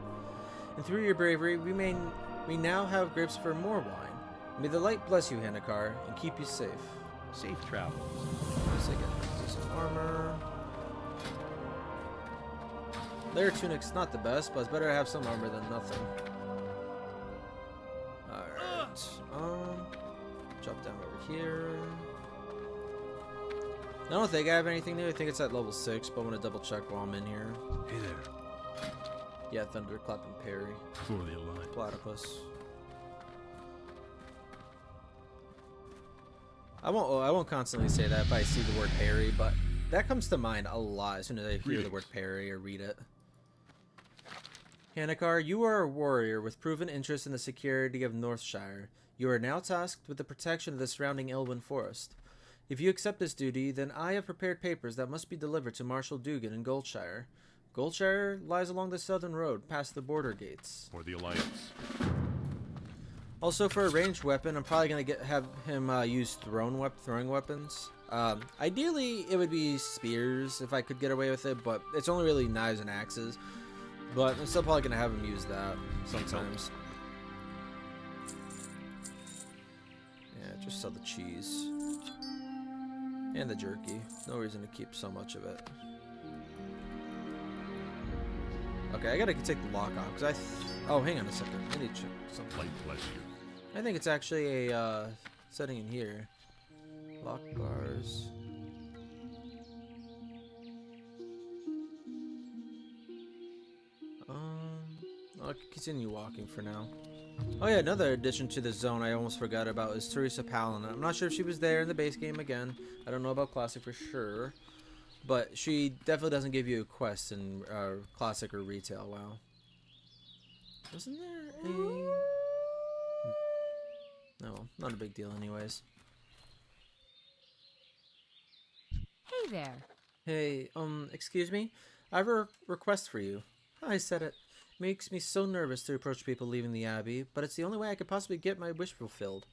And through your bravery, we now have grapes for more wine. May the light bless you, Hannicar, and keep you safe. Safe travels. Let's get decent armor. Lair tunic's not the best, but it's better to have some armor than nothing. Alright. Drop down over here. I don't think I have anything new. I think it's at level 6, but I'm going to double check while I'm in here. Hey there. Yeah, Thunderclap and Parry. For the Alliance. Platypus. I won't constantly say that if I see the word parry, but that comes to mind a lot as soon as I hear the word parry or read it. Hannicar, you are a warrior with proven interest in the security of Northshire. You are now tasked with the protection of the surrounding Elwyn Forest. If you accept this duty, then I have prepared papers that must be delivered to Marshal Dugan in Goldshire. Goldshire lies along the southern road, past the border gates. For the Alliance. Also, for a ranged weapon, I'm probably gonna have him use throwing weapons. Ideally, it would be spears if I could get away with it, but it's only really knives and axes. But I'm still probably gonna have him use that sometimes. Yeah, just sell the cheese and the jerky. No reason to keep so much of it. Okay, I gotta take the lock off because oh, hang on a second. I need to check something. Light bless you. I think it's actually a setting in here. Lock bars. I'll continue walking for now. Oh yeah, another addition to the zone I almost forgot about is Teresa Palin. I'm not sure if she was there in the base game again. I don't know about Classic for sure. But she definitely doesn't give you a quest in Classic or Retail. Wow. Wasn't there a... No, not a big deal anyways. Hey there. Hey, excuse me? I have a request for you. I said it. Makes me so nervous to approach people leaving the Abbey, but it's the only way I could possibly get my wish fulfilled.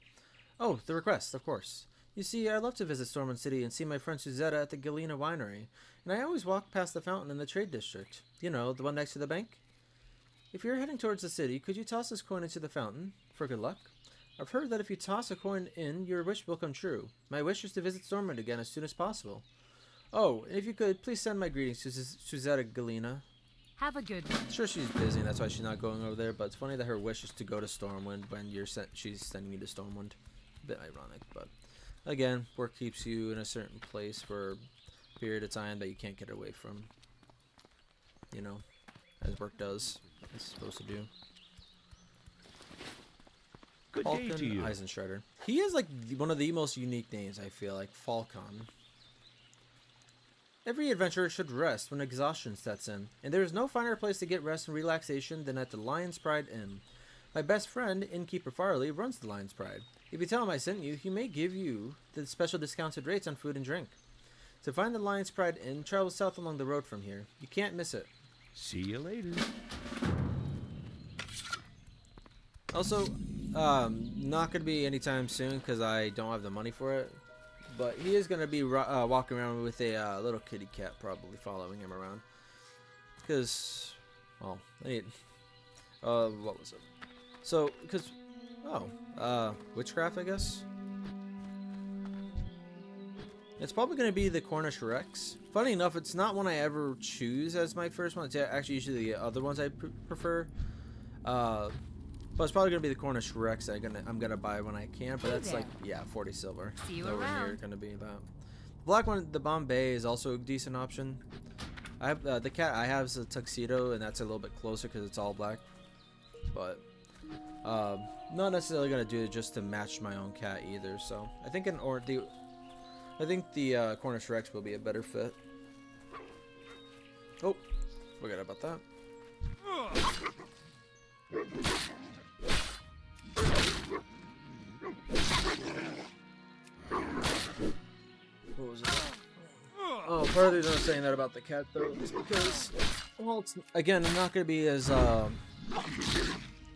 Oh, the request, of course. You see, I love to visit Stormwind City and see my friend Suzetta at the Gilneas winery, and I always walk past the fountain in the trade district. You know, the one next to the bank? If you're heading towards the city, could you toss this coin into the fountain, for good luck? I've heard that if you toss a coin in, your wish will come true. My wish is to visit Stormwind again as soon as possible. Oh, and if you could, please send my greetings to Suzetta Gilneas. Have a good one. I'm sure she's busy and that's why she's not going over there, but it's funny that her wish is to go to Stormwind when she's sending you to Stormwind. A bit ironic, but again, work keeps you in a certain place for a period of time that you can't get away from. You know, as work does. It's supposed to do. Good day to you. Eisenshredder. He is like one of the most unique names, I feel like. Falcon. Every adventurer should rest when exhaustion sets in, and there is no finer place to get rest and relaxation than at the Lion's Pride Inn. My best friend, Innkeeper Farley, runs the Lion's Pride. If you tell him I sent you, he may give you the special discounted rates on food and drink. To find the Lion's Pride Inn, travel south along the road from here. You can't miss it. See you later. Also, not going to be anytime soon because I don't have the money for it. But he is going to be walking around with a little kitty cat, probably following him around. Because, well, I need... what was it? So, because... Oh, witchcraft, I guess? It's probably going to be the Cornish Rex. Funny enough, it's not one I ever choose as my first one. It's actually usually the other ones I prefer. But it's probably gonna be the Cornish Rex that I'm gonna buy when I can. But that's like, yeah, 40 silver. See you Over around. here, gonna be about. The black one, the Bombay, is also a decent option. I have the cat I have is a tuxedo, and that's a little bit closer because it's all black. But not necessarily gonna do it just to match my own cat either. So I think the Cornish Rex will be a better fit. Oh, forgot about that. What was it? Oh, part of the reason I'm saying that about the cat though is because, well, it's again not going to be as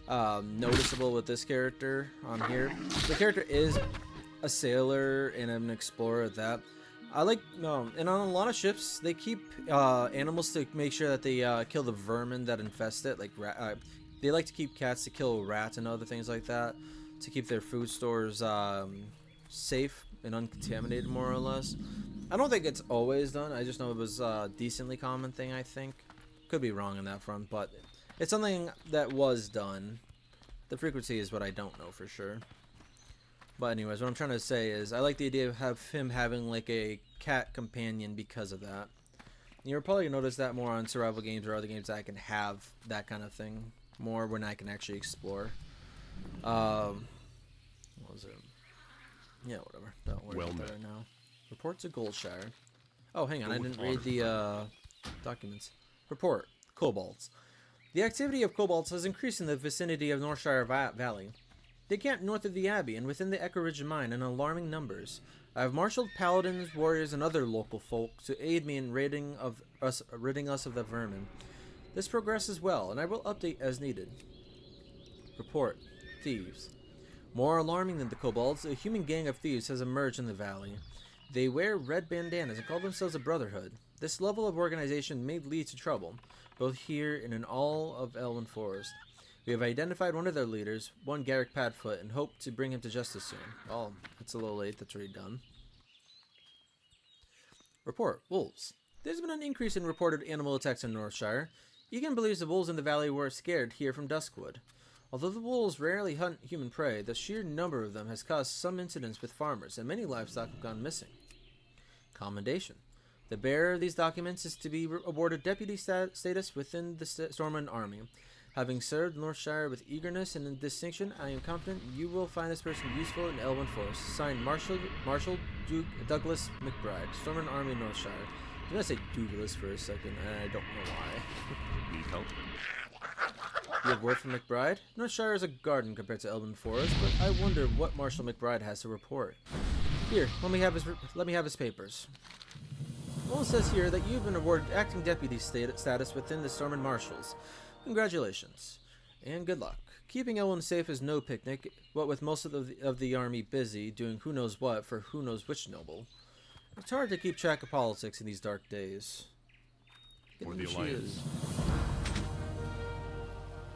noticeable with this character on here. The character is a sailor and an explorer at that. I like and on a lot of ships they keep animals to make sure that they kill the vermin that infest it. Like they like to keep cats to kill rats and other things like that to keep their food stores safe and uncontaminated, more or less. I don't think it's always done. I just know it was a decently common thing, I think. Could be wrong on that front, but it's something that was done. The frequency is what I don't know for sure. But anyways, what I'm trying to say is I like the idea of him having like a cat companion because of that. You're probably gonna notice that more on survival games or other games that I can have that kind of thing more when I can actually explore. What was it? Yeah, whatever. Don't worry about that right now. Reports of Goldshire. Oh, hang on. I didn't read the documents. Report. Kobolds. The activity of kobolds has increased in the vicinity of Northshire Valley. They camp north of the Abbey and within the Echo Ridge Mine in alarming numbers. I have marshaled paladins, warriors, and other local folk to aid me in ridding us of the vermin. This progresses well, and I will update as needed. Report. Thieves. More alarming than the kobolds, a human gang of thieves has emerged in the valley. They wear red bandanas and call themselves a brotherhood. This level of organization may lead to trouble, both here and in all of Elwyn Forest. We have identified one of their leaders, one Garrick Padfoot, and hope to bring him to justice soon. Oh, it's a little late. That's already done. Report. Wolves. There's been an increase in reported animal attacks in Northshire. Egan believes the wolves in the valley were scared here from Duskwood. Although the wolves rarely hunt human prey, the sheer number of them has caused some incidents with farmers, and many livestock have gone missing. Commendation. The bearer of these documents is to be awarded deputy status within the Stormwind army. Having served Northshire with eagerness and distinction, I am confident you will find this person useful in Elwyn Forest. Signed, Marshal Duke Douglas McBride, Stormwind Army, Northshire. I'm going to say Douglas for a second, and I don't know why. Need help? You have word from McBride? Northshire is a garden compared to Elwyn Forest, but I wonder what Marshal McBride has to report. Here, let me have his papers. Well, it says here that you've been awarded acting deputy status within the Stormwind Marshals. Congratulations, and good luck. Keeping Elwyn safe is no picnic, what with most of the army busy doing who knows what for who knows which noble. It's hard to keep track of politics in these dark days. For the Alliance.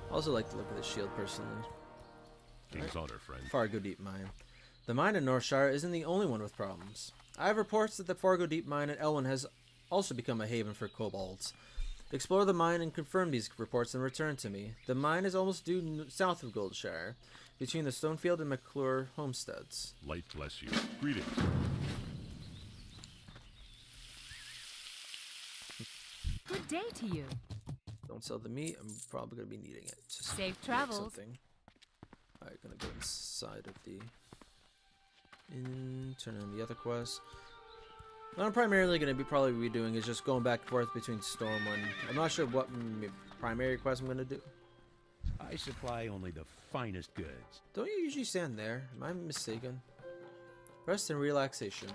I also like to look at the shield personally. King's honor, friend. Fargo Deep Mine. The mine in Northshire isn't the only one with problems. I have reports that the Fargo Deep Mine at Elwyn has also become a haven for kobolds. Explore the mine and confirm these reports and return to me. The mine is almost due south of Goldshire, between the Stonefield and McClure homesteads. Light bless you. Greetings. Good day to you. Don't sell the meat. I'm probably going to be needing it. To Safe make travels. something. Alright, gonna go inside of the turn in the other quest. What I'm primarily going to probably be doing is just going back and forth between Stormwind. I'm not sure what primary quest I'm going to do. I supply only the finest goods. Don't you usually stand there? Am I mistaken? Rest and relaxation.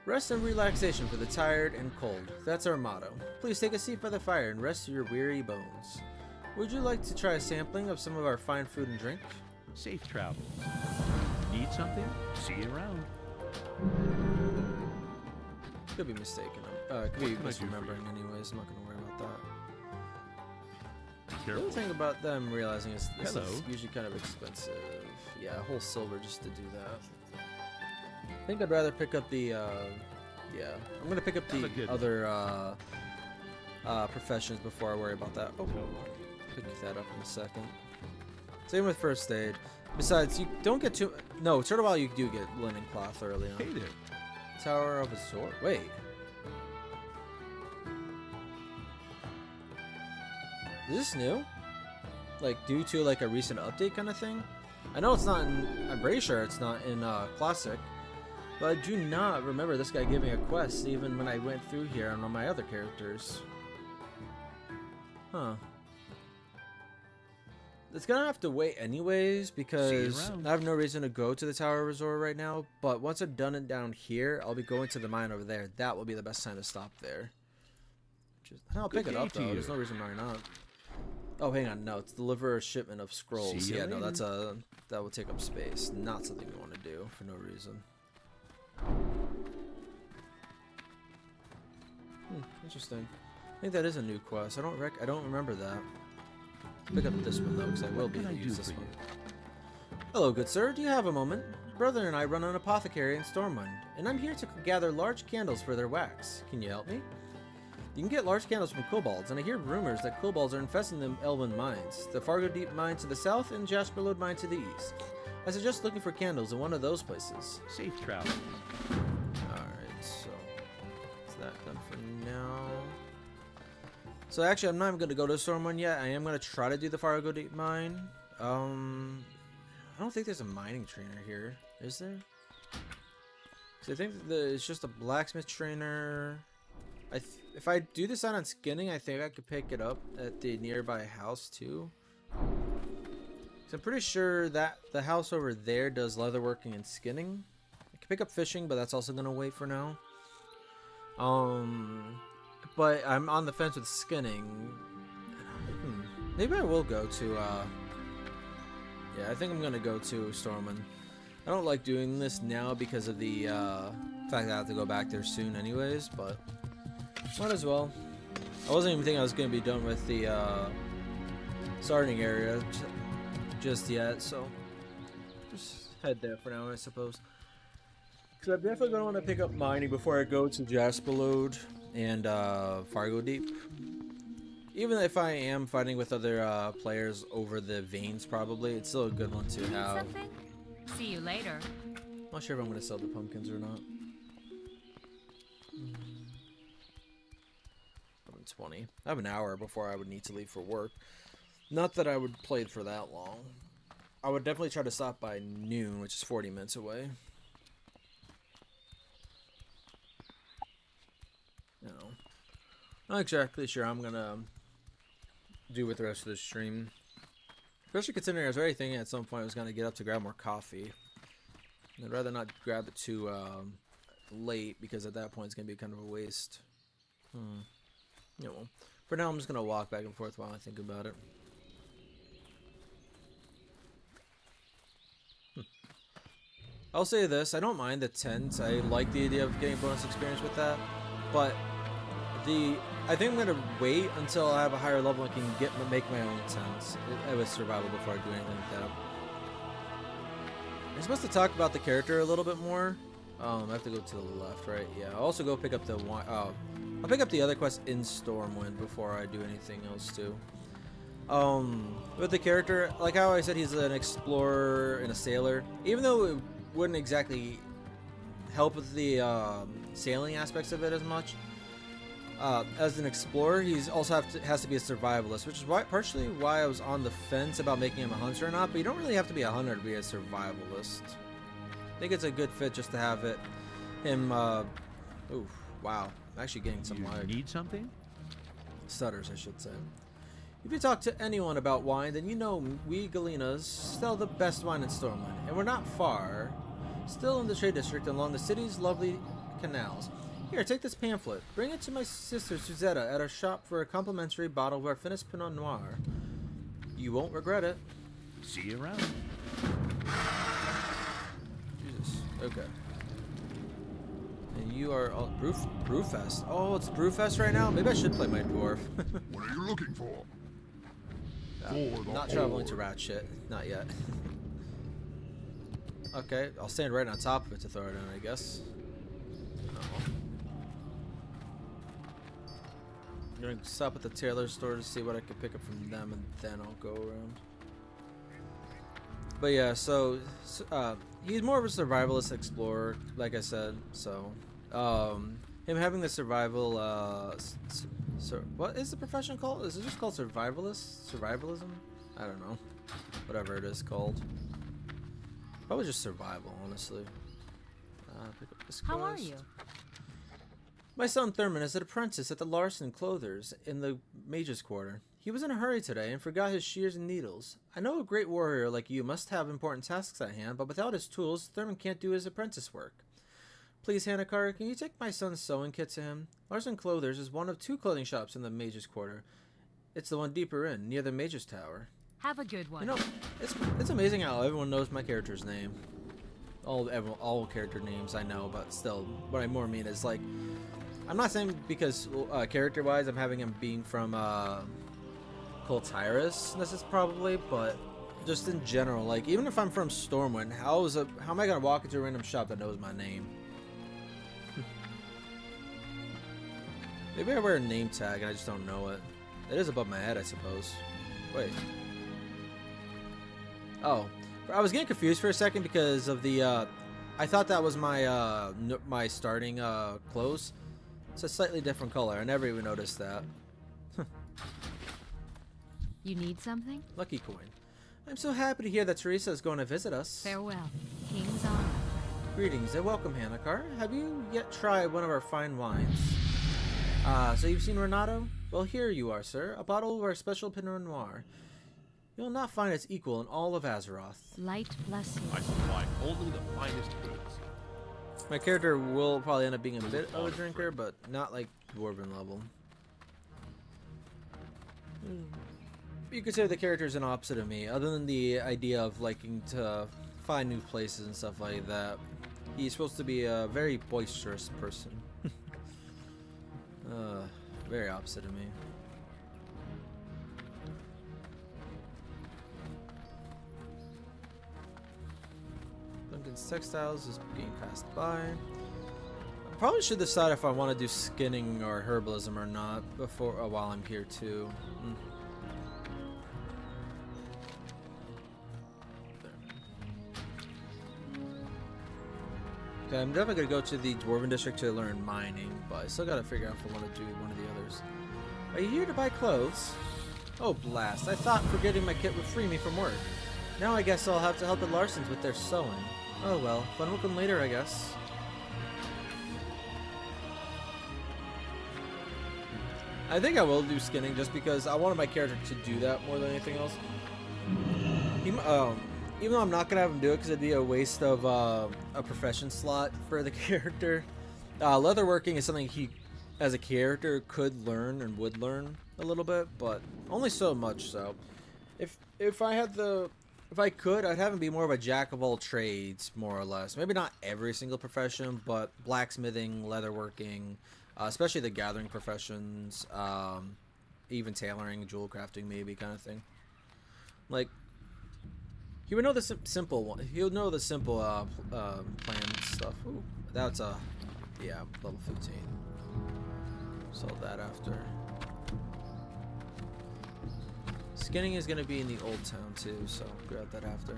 Rest and relaxation for the tired and cold. That's our motto. Please take a seat by the fire and rest your weary bones. Would you like to try a sampling of some of our fine food and drink? Safe travels. Need something? See you around. Could be mistaken. Could be misremembering anyways. I'm not going to worry about that. The Careful. other thing about them realizing is this Hello. is usually kind of expensive. Yeah, a whole silver just to do that. I think I'd rather pick up the, yeah. I'm going to pick up the other, professions before I worry about that. Oh, pick that up in a second. Same with first aid. Besides, you don't get too... No, sort of while you do get linen cloth early on. Hey there. Tower of a Sword. Wait. Is this new? Like, due to, like, a recent update kind of thing? I know it's not in... I'm pretty sure it's not in, Classic. But I do not remember this guy giving a quest, even when I went through here on all my other characters. Huh. It's gonna have to wait anyways, because I have no reason to go to the Tower Resort right now, but once I've done it down here, I'll be going to the mine over there. That will be the best time to stop there. I'll pick it up, though. There's no reason why not. Oh, hang on. No, it's deliver a shipment of scrolls. Yeah, no, that's that will take up space. Not something we want to do for no reason. Interesting. I think that is a new quest. I don't remember that. Pick up this one though, because I will be able to use this one. Hello, good sir. Do you have a moment? Brother and I run an apothecary in Stormwind, and I'm here to gather large candles for their wax. Can you help me? You can get large candles from kobolds, and I hear rumors that kobolds are infesting the Elwyn mines, the Fargo Deep mine to the south and Jasperlode mine to the east. I suggest looking for candles in one of those places. Safe travel. Alright, so is that done for now? So actually, I'm not even going to go to Stormwind yet. I am going to try to do the Fargo Deep mine. I don't think there's a mining trainer here, is there? Because I think it's just a blacksmith trainer. If I do this out on skinning, I think I could pick it up at the nearby house too. So I'm pretty sure that the house over there does leatherworking and skinning. I can pick up fishing, but that's also going to wait for now. But I'm on the fence with skinning. Maybe I will go to Yeah, I think I'm gonna go to Stormwind. I don't like doing this now because of the fact that I have to go back there soon anyways, but might as well. I wasn't even thinking I was gonna be done with the starting area just yet, so just head there for now, I suppose. Because I'm definitely gonna want to pick up mining before I go to Jasperlode and Fargo Deep. Even if I am fighting with other players over the veins, probably, it's still a good one to Need have. something? See you later. Not sure if I'm going to sell the pumpkins or not. 20. I have an hour before I would need to leave for work. Not that I would play for that long. I would definitely try to stop by noon, which is 40 minutes away. No. Not exactly sure I'm going to do with the rest of the stream. Especially considering I was already thinking at some point I was going to get up to grab more coffee. I'd rather not grab it too late, because at that point it's going to be kind of a waste. Yeah, well, for now I'm just going to walk back and forth while I think about it. I'll say this, I don't mind the tent. I like the idea of getting bonus experience with that, but I think I'm gonna wait until I have a higher level and can make my own tents with survival before I do anything like that. I'm supposed to talk about the character a little bit more. I have to go to the left, right? Yeah. I'll also go pick up the one. I'll pick up the other quest in Stormwind before I do anything else too. With the character, like how I said, he's an explorer and a sailor. Even though it wouldn't exactly help with the sailing aspects of it as much. As an explorer, he's also has to be a survivalist, which is partially why I was on the fence about making him a hunter or not. But you don't really have to be a hunter to be a survivalist. I think it's a good fit just to have him. Ooh, wow! I'm actually getting some You need something? stutters, I should say. If you talk to anyone about wine, then you know we Gilneas sell the best wine in Stormwind, and we're not far. Still in the trade district along the city's lovely canals. Here, take this pamphlet. Bring it to my sister Suzetta at our shop for a complimentary bottle of our finished Pinot Noir. You won't regret it. See you around. Jesus. Okay. And you are all Brewfest. Oh, it's Brewfest right now? Maybe I should play my dwarf. What are you looking for? Not traveling to rat shit. Not yet. Okay, I'll stand right on top of it to throw it in, I guess. I'm gonna stop at the tailor store to see what I can pick up from them, and then I'll go around. But yeah, so he's more of a survivalist explorer, like I said. So him having the survival, what is the profession called? Is it just called survivalism? I don't know. Whatever it is called. Probably just survival, honestly. Pick up this How are quest. you? My son Thurman is an apprentice at the Larson Clothers in the Mage's Quarter. He was in a hurry today and forgot his shears and needles. I know a great warrior like you must have important tasks at hand, but without his tools, Thurman can't do his apprentice work. Please, Hannicar, can you take my son's sewing kit to him? Larson Clothers is one of 2 clothing shops in the Mage's Quarter. It's the one deeper in, near the Mage's Tower. Have a good one. You know, it's amazing how everyone knows my character's name. All character names I know, but still, what I more mean is, like, I'm not saying because character-wise I'm having him being from Kul Tiras, this is probably, but just in general, like, even if I'm from Stormwind, how am I gonna walk into a random shop that knows my name? Maybe I wear a name tag and I just don't know it. It is above my head, I suppose. Wait. Oh, I was getting confused for a second because of the. I thought that was my my starting clothes. It's a slightly different color. I never even noticed that. You need something? Lucky coin. I'm so happy to hear that Teresa is going to visit us. Farewell. King's honor. Greetings and welcome, Hannicar. Have you yet tried one of our fine wines? So you've seen Renato? Well, here you are, sir. A bottle of our special Pinot Noir. You'll not find its equal in all of Azeroth. Light bless you. I supply only the finest goods. My character will probably end up being a bit of a drinker, but not like Dwarven level. you could say the character is an opposite of me, other than the idea of liking to find new places and stuff like that. He's supposed to be a very boisterous person. Very opposite of me. Duncan's Textiles is being passed by. I probably should decide if I want to do skinning or herbalism or not before while I'm here too. Okay, I'm definitely gonna go to the Dwarven District to learn mining, but I still gotta figure out if I want to do one of the others. Are you here to buy clothes? Oh blast, I thought forgetting my kit would free me from work. Now I guess I'll have to help the Larsons with their sewing. Oh well, fun will come later, I guess. I think I will do skinning just because I wanted my character to do that more than anything else. Even though I'm not gonna have him do it because it'd be a waste of a profession slot for the character. Leatherworking is something he, as a character, could learn and would learn a little bit, but only so much. So, if I could, I'd have him be more of a jack of all trades, more or less. Maybe not every single profession, but blacksmithing, leatherworking, especially the gathering professions, even tailoring, jewel crafting, maybe kind of thing. Like. He would know the simple one. He would know the simple plan stuff. Ooh, that's yeah, level 15. Sell that after. Skinning is gonna be in the old town too, so grab that after.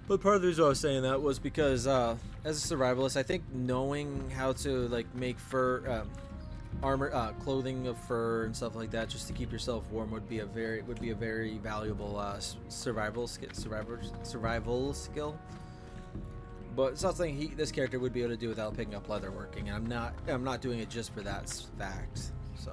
But part of the reason I was saying that was because as a survivalist, I think knowing how to like make fur. Armor, clothing of fur and stuff like that, just to keep yourself warm, would be a very valuable survival skill. But it's not something this character would be able to do without picking up leatherworking, and I'm not doing it just for that fact. So,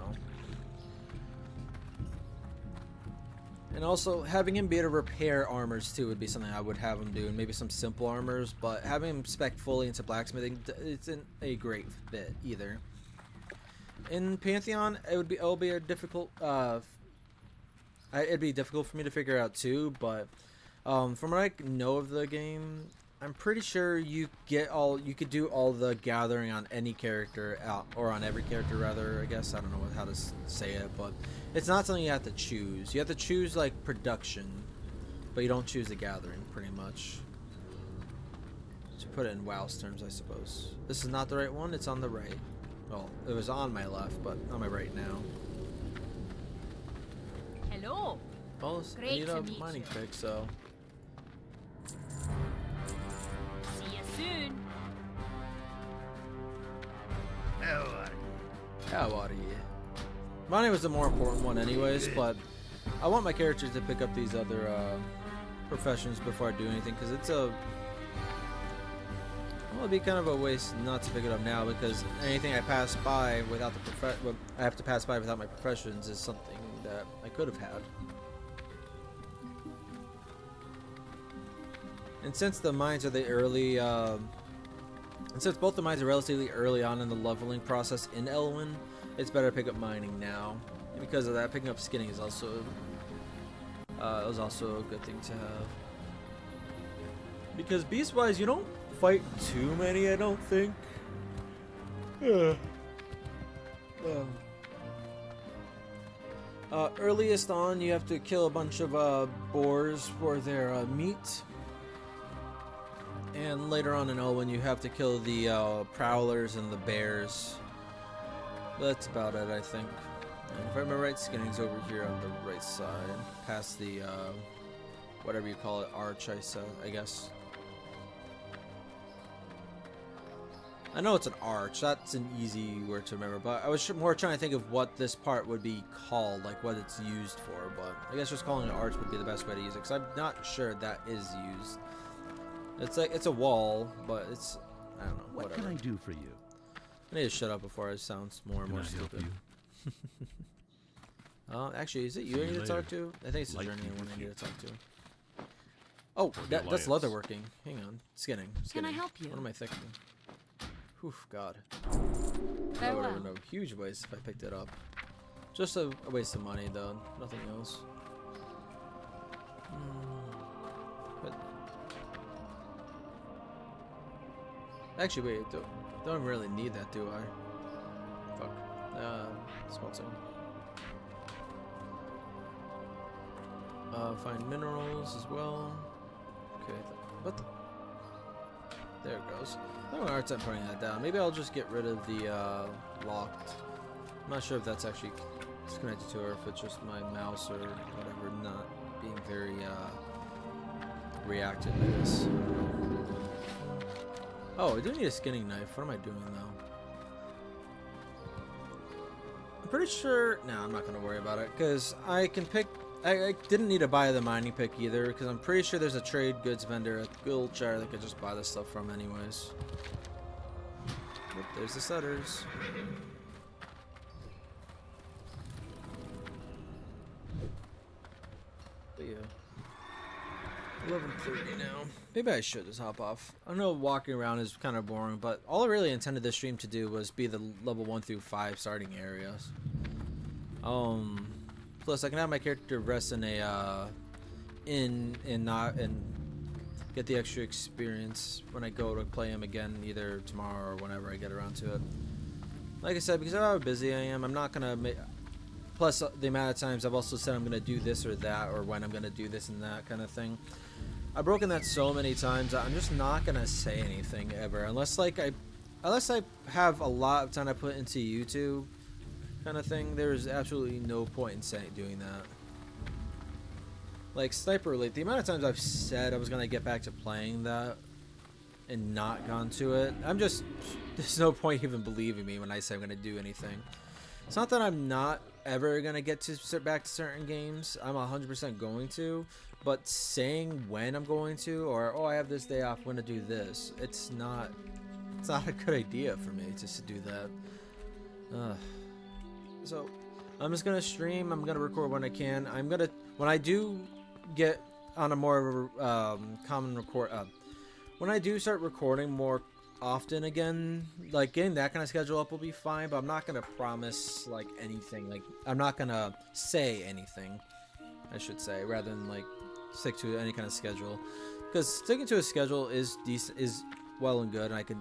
and also having him be able to repair armors too would be something I would have him do, and maybe some simple armors. But having him spec fully into blacksmithing isn't a great fit either. In Pantheon, it'll be a difficult. It'd be difficult for me to figure out too. But from what I know of the game, I'm pretty sure you could do all the gathering on any character, or on every character rather. I guess I don't know how to say it, but it's not something you have to choose. You have to choose like production, but you don't choose the gathering pretty much. To put it in WoW's terms, I suppose. This is not the right one. It's on the right. Well, it was on my left, but on my right now. Hello. Well, I Great need to a meet mining you. pick, so. See you soon. How are you? Mining was the more important one anyways, but I want my characters to pick up these other professions before I do anything, because it's a... Well, it'd be kind of a waste not to pick it up now, because anything I pass by without I have to pass by without my professions is something that I could have had. And since the mines are the early, and since both the mines are relatively early on in the leveling process in Elwyn, it's better to pick up mining now. And because of that, picking up skinning is also a good thing to have. Because beast-wise, you don't fight too many, I don't think. Earliest on, you have to kill a bunch of boars for their meat. And later on in Elwyn, you have to kill the prowlers and the bears. That's about it, I think. And if I remember right, skinning's over here on the right side, past the whatever you call it, arch, I guess. I know it's an arch, that's an easy word to remember, but I was more trying to think of what this part would be called, like what it's used for, but I guess just calling it an arch would be the best way to use it, because I'm not sure that is used. It's like, it's a wall, but it's, I don't know, What whatever. can I do for you? I need to shut up before I sound more and Can more I help stupid. you? Actually, is it you I See need you to talk later. to? I think it's the Like journey you one I with need you. to talk to. Oh, the that's Alliance. leatherworking. Hang on. Skinning. Can I help you? What am I thinking? Oof, God. That would Farewell. have been a huge waste if I picked it up. Just a waste of money, though. Nothing else. But actually, wait. Don't really need that, do I? Fuck. Smelting. Find minerals as well. Okay. What the? There it goes. I don't have a hard time putting that down. Maybe I'll just get rid of the locked. I'm not sure if that's actually connected to, or if it's just my mouse or whatever not being very reactive, I guess. Oh, I do need a skinning knife. What am I doing though? I'm pretty sure. No, I'm not gonna worry about it because I can pick. I didn't need to buy the mining pick either because I'm pretty sure there's a trade goods vendor at Gilneas that could just buy this stuff from anyways. Oop, there's the setters. But yeah. 11:30 now. Maybe I should just hop off. I know walking around is kind of boring, but all I really intended this stream to do was be the level 1 through 5 starting areas. Plus, I can have my character rest in a and get the extra experience when I go to play him again, either tomorrow or whenever I get around to it. Like I said, because of how busy I am, I'm not gonna make. Plus, the amount of times I've also said I'm gonna do this or that, or when I'm gonna do this and that kind of thing. I've broken that so many times. I'm just not gonna say anything ever, unless I have a lot of time I put into YouTube. Kind of thing. There's absolutely no point in doing that. Like Sniper Elite, the amount of times I've said I was gonna get back to playing that and not gone to it, there's no point even believing me when I say I'm gonna do anything. It's not that I'm not ever gonna get to back to certain games. I'm 100% going to, but saying when I'm going to, or oh I have this day off, I'm gonna do this. It's not a good idea for me just to do that. So I'm just gonna stream. I'm gonna record when I can. When I do get on a more common record, when I do start recording more often again, like getting that kind of schedule up will be fine. But I'm not gonna promise like anything. Like I'm not gonna say anything, I should say, rather than like stick to any kind of schedule. Because sticking to a schedule is decent, is well and good, and I can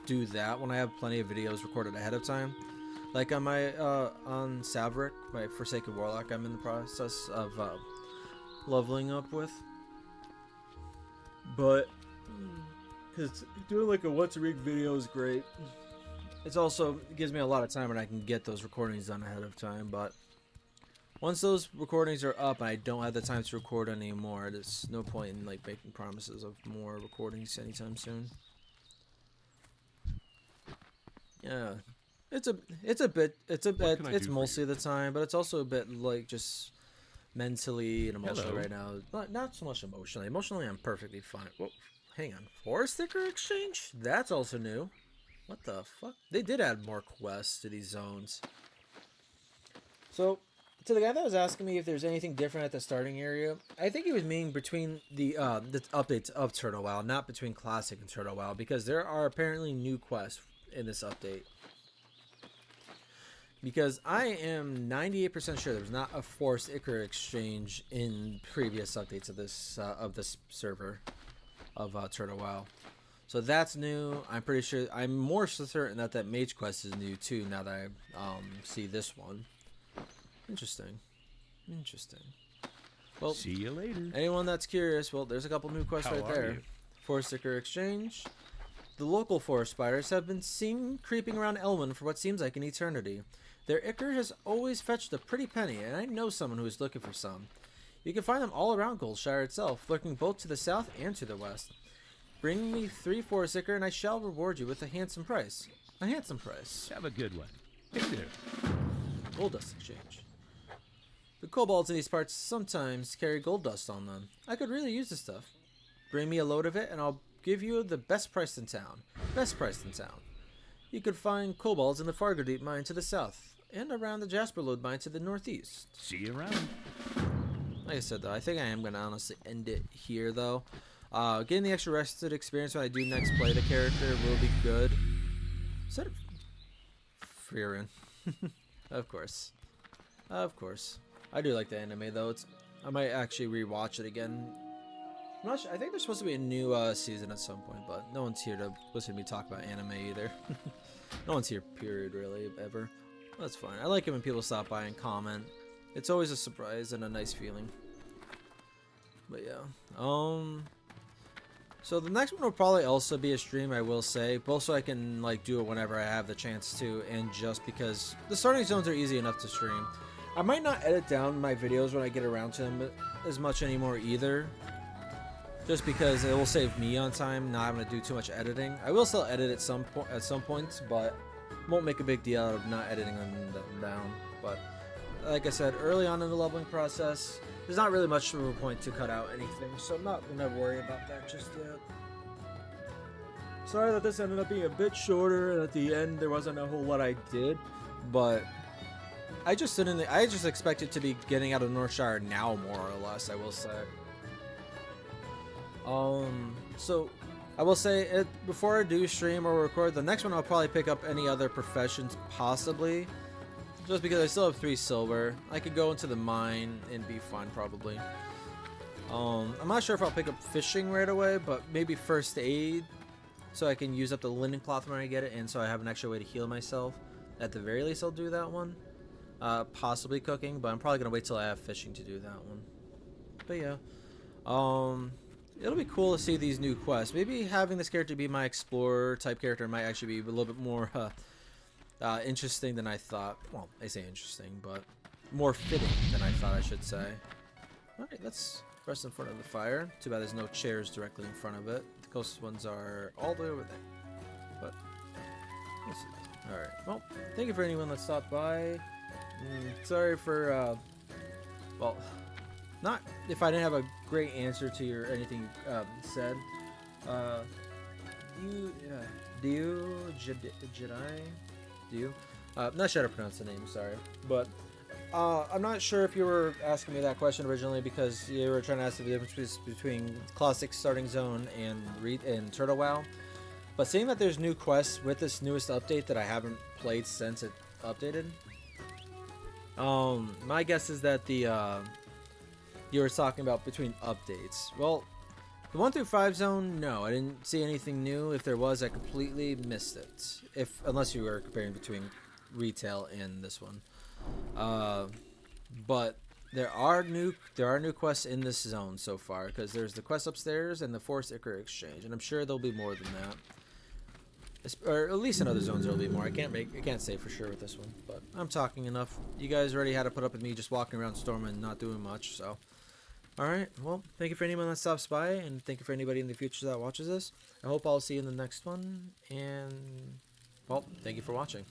do that when I have plenty of videos recorded ahead of time. Like on my on Saverick, my Forsaken Warlock, I'm in the process of leveling up with. But because doing like a once a week video is great. It's also it gives me a lot of time and I can get those recordings done ahead of time. But once those recordings are up and I don't have the time to record anymore, there's no point in like making promises of more recordings anytime soon. Yeah. It's mostly the time, but it's also a bit like just mentally and emotionally right now. Not so much emotionally. Emotionally, I'm perfectly fine. Whoa, hang on. Forest sticker exchange? That's also new. What the fuck? They did add more quests to these zones. So, to the guy that was asking me if there's anything different at the starting area, I think he was meaning between the updates of Turtle WoW, not between Classic and Turtle WoW, because there are apparently new quests in this update. Because I am 98% sure there's not a forced Icar exchange in previous updates of this server of Turtle WoW. So that's new. I'm pretty sure. I'm more certain that mage quest is new too. Now that I see this one. Interesting. Well, see you later. Anyone that's curious, well, there's a couple new quests right there. Forest Icar exchange. The local forest spiders have been seen creeping around Elwyn for what seems like an eternity. Their ichor has always fetched a pretty penny, and I know someone who is looking for some. You can find them all around Goldshire itself, lurking both to the south and to the west. Bring me 3 forest ichor, and I shall reward you with a handsome price. A handsome price. Have a good one. Hey there. Gold dust exchange. The kobolds in these parts sometimes carry gold dust on them. I could really use this stuff. Bring me a load of it, and I'll give you the best price in town. Best price in town. You could find kobolds in the Fargodeep mine to the south, and around the Jasper Lode mine to the northeast. See you around. Like I said, though, I think I am going to honestly end it here, though. Getting the extra rested experience when I do next play the character will be good. Is that Freerin? Of course. Of course. I do like the anime though. I might actually rewatch it again. I'm not sure. I think there's supposed to be a new season at some point, but no one's here to listen to me talk about anime either. No one's here, period, really, ever. That's fine. I like it when people stop by and comment. It's always a surprise and a nice feeling. But yeah. So the next one will probably also be a stream, I will say, both so I can like do it whenever I have the chance to, and just because the starting zones are easy enough to stream. I might not edit down my videos when I get around to them as much anymore either, just because it will save me on time not having to do too much editing. I will still edit at some points, but won't make a big deal out of not editing them down. But like I said, early on in the leveling process, there's not really much of a point to cut out anything, so I'm not gonna worry about that just yet. Sorry that this ended up being a bit shorter, and at the end there wasn't a whole lot I did, but I just expected to be getting out of Northshire now, more or less, I will say. So I will say before I do stream or record, the next one I'll probably pick up any other professions possibly. Just because I still have 3 silver. I could go into the mine and be fine probably. I'm not sure if I'll pick up fishing right away, but maybe first aid. So I can use up the linen cloth when I get it, and so I have an extra way to heal myself. At the very least I'll do that one. Possibly cooking, but I'm probably going to wait till I have fishing to do that one. But yeah. It'll be cool to see these new quests. Maybe having this character be my explorer type character might actually be a little bit more interesting than I thought. Well, I say interesting, but more fitting than I thought, I should say. Alright, let's rest in front of the fire. Too bad there's no chairs directly in front of it. The closest ones are all the way over there. But, alright, well, thank you for anyone that stopped by. Sorry for, well, not if I didn't have a great answer to your anything said. Not sure how to pronounce the name, sorry. But I'm not sure if you were asking me that question originally because you were trying to ask the difference between Classic Starting Zone and Turtle WoW. But seeing that there's new quests with this newest update that I haven't played since it updated, my guess is that you were talking about between updates. Well, the 1 through 5 zone, no, I didn't see anything new. If there was, I completely missed it. Unless you were comparing between retail and this one. But there are new quests in this zone so far, because there's the quest upstairs and the Forest Ichor Exchange, and I'm sure there'll be more than that. Or at least in other zones there'll be more. I can't say for sure with this one, but I'm talking enough. You guys already had to put up with me just walking around Stormwind, not doing much, so. Alright, well, thank you for anyone that stops by, and thank you for anybody in the future that watches this. I hope I'll see you in the next one, and, well, thank you for watching.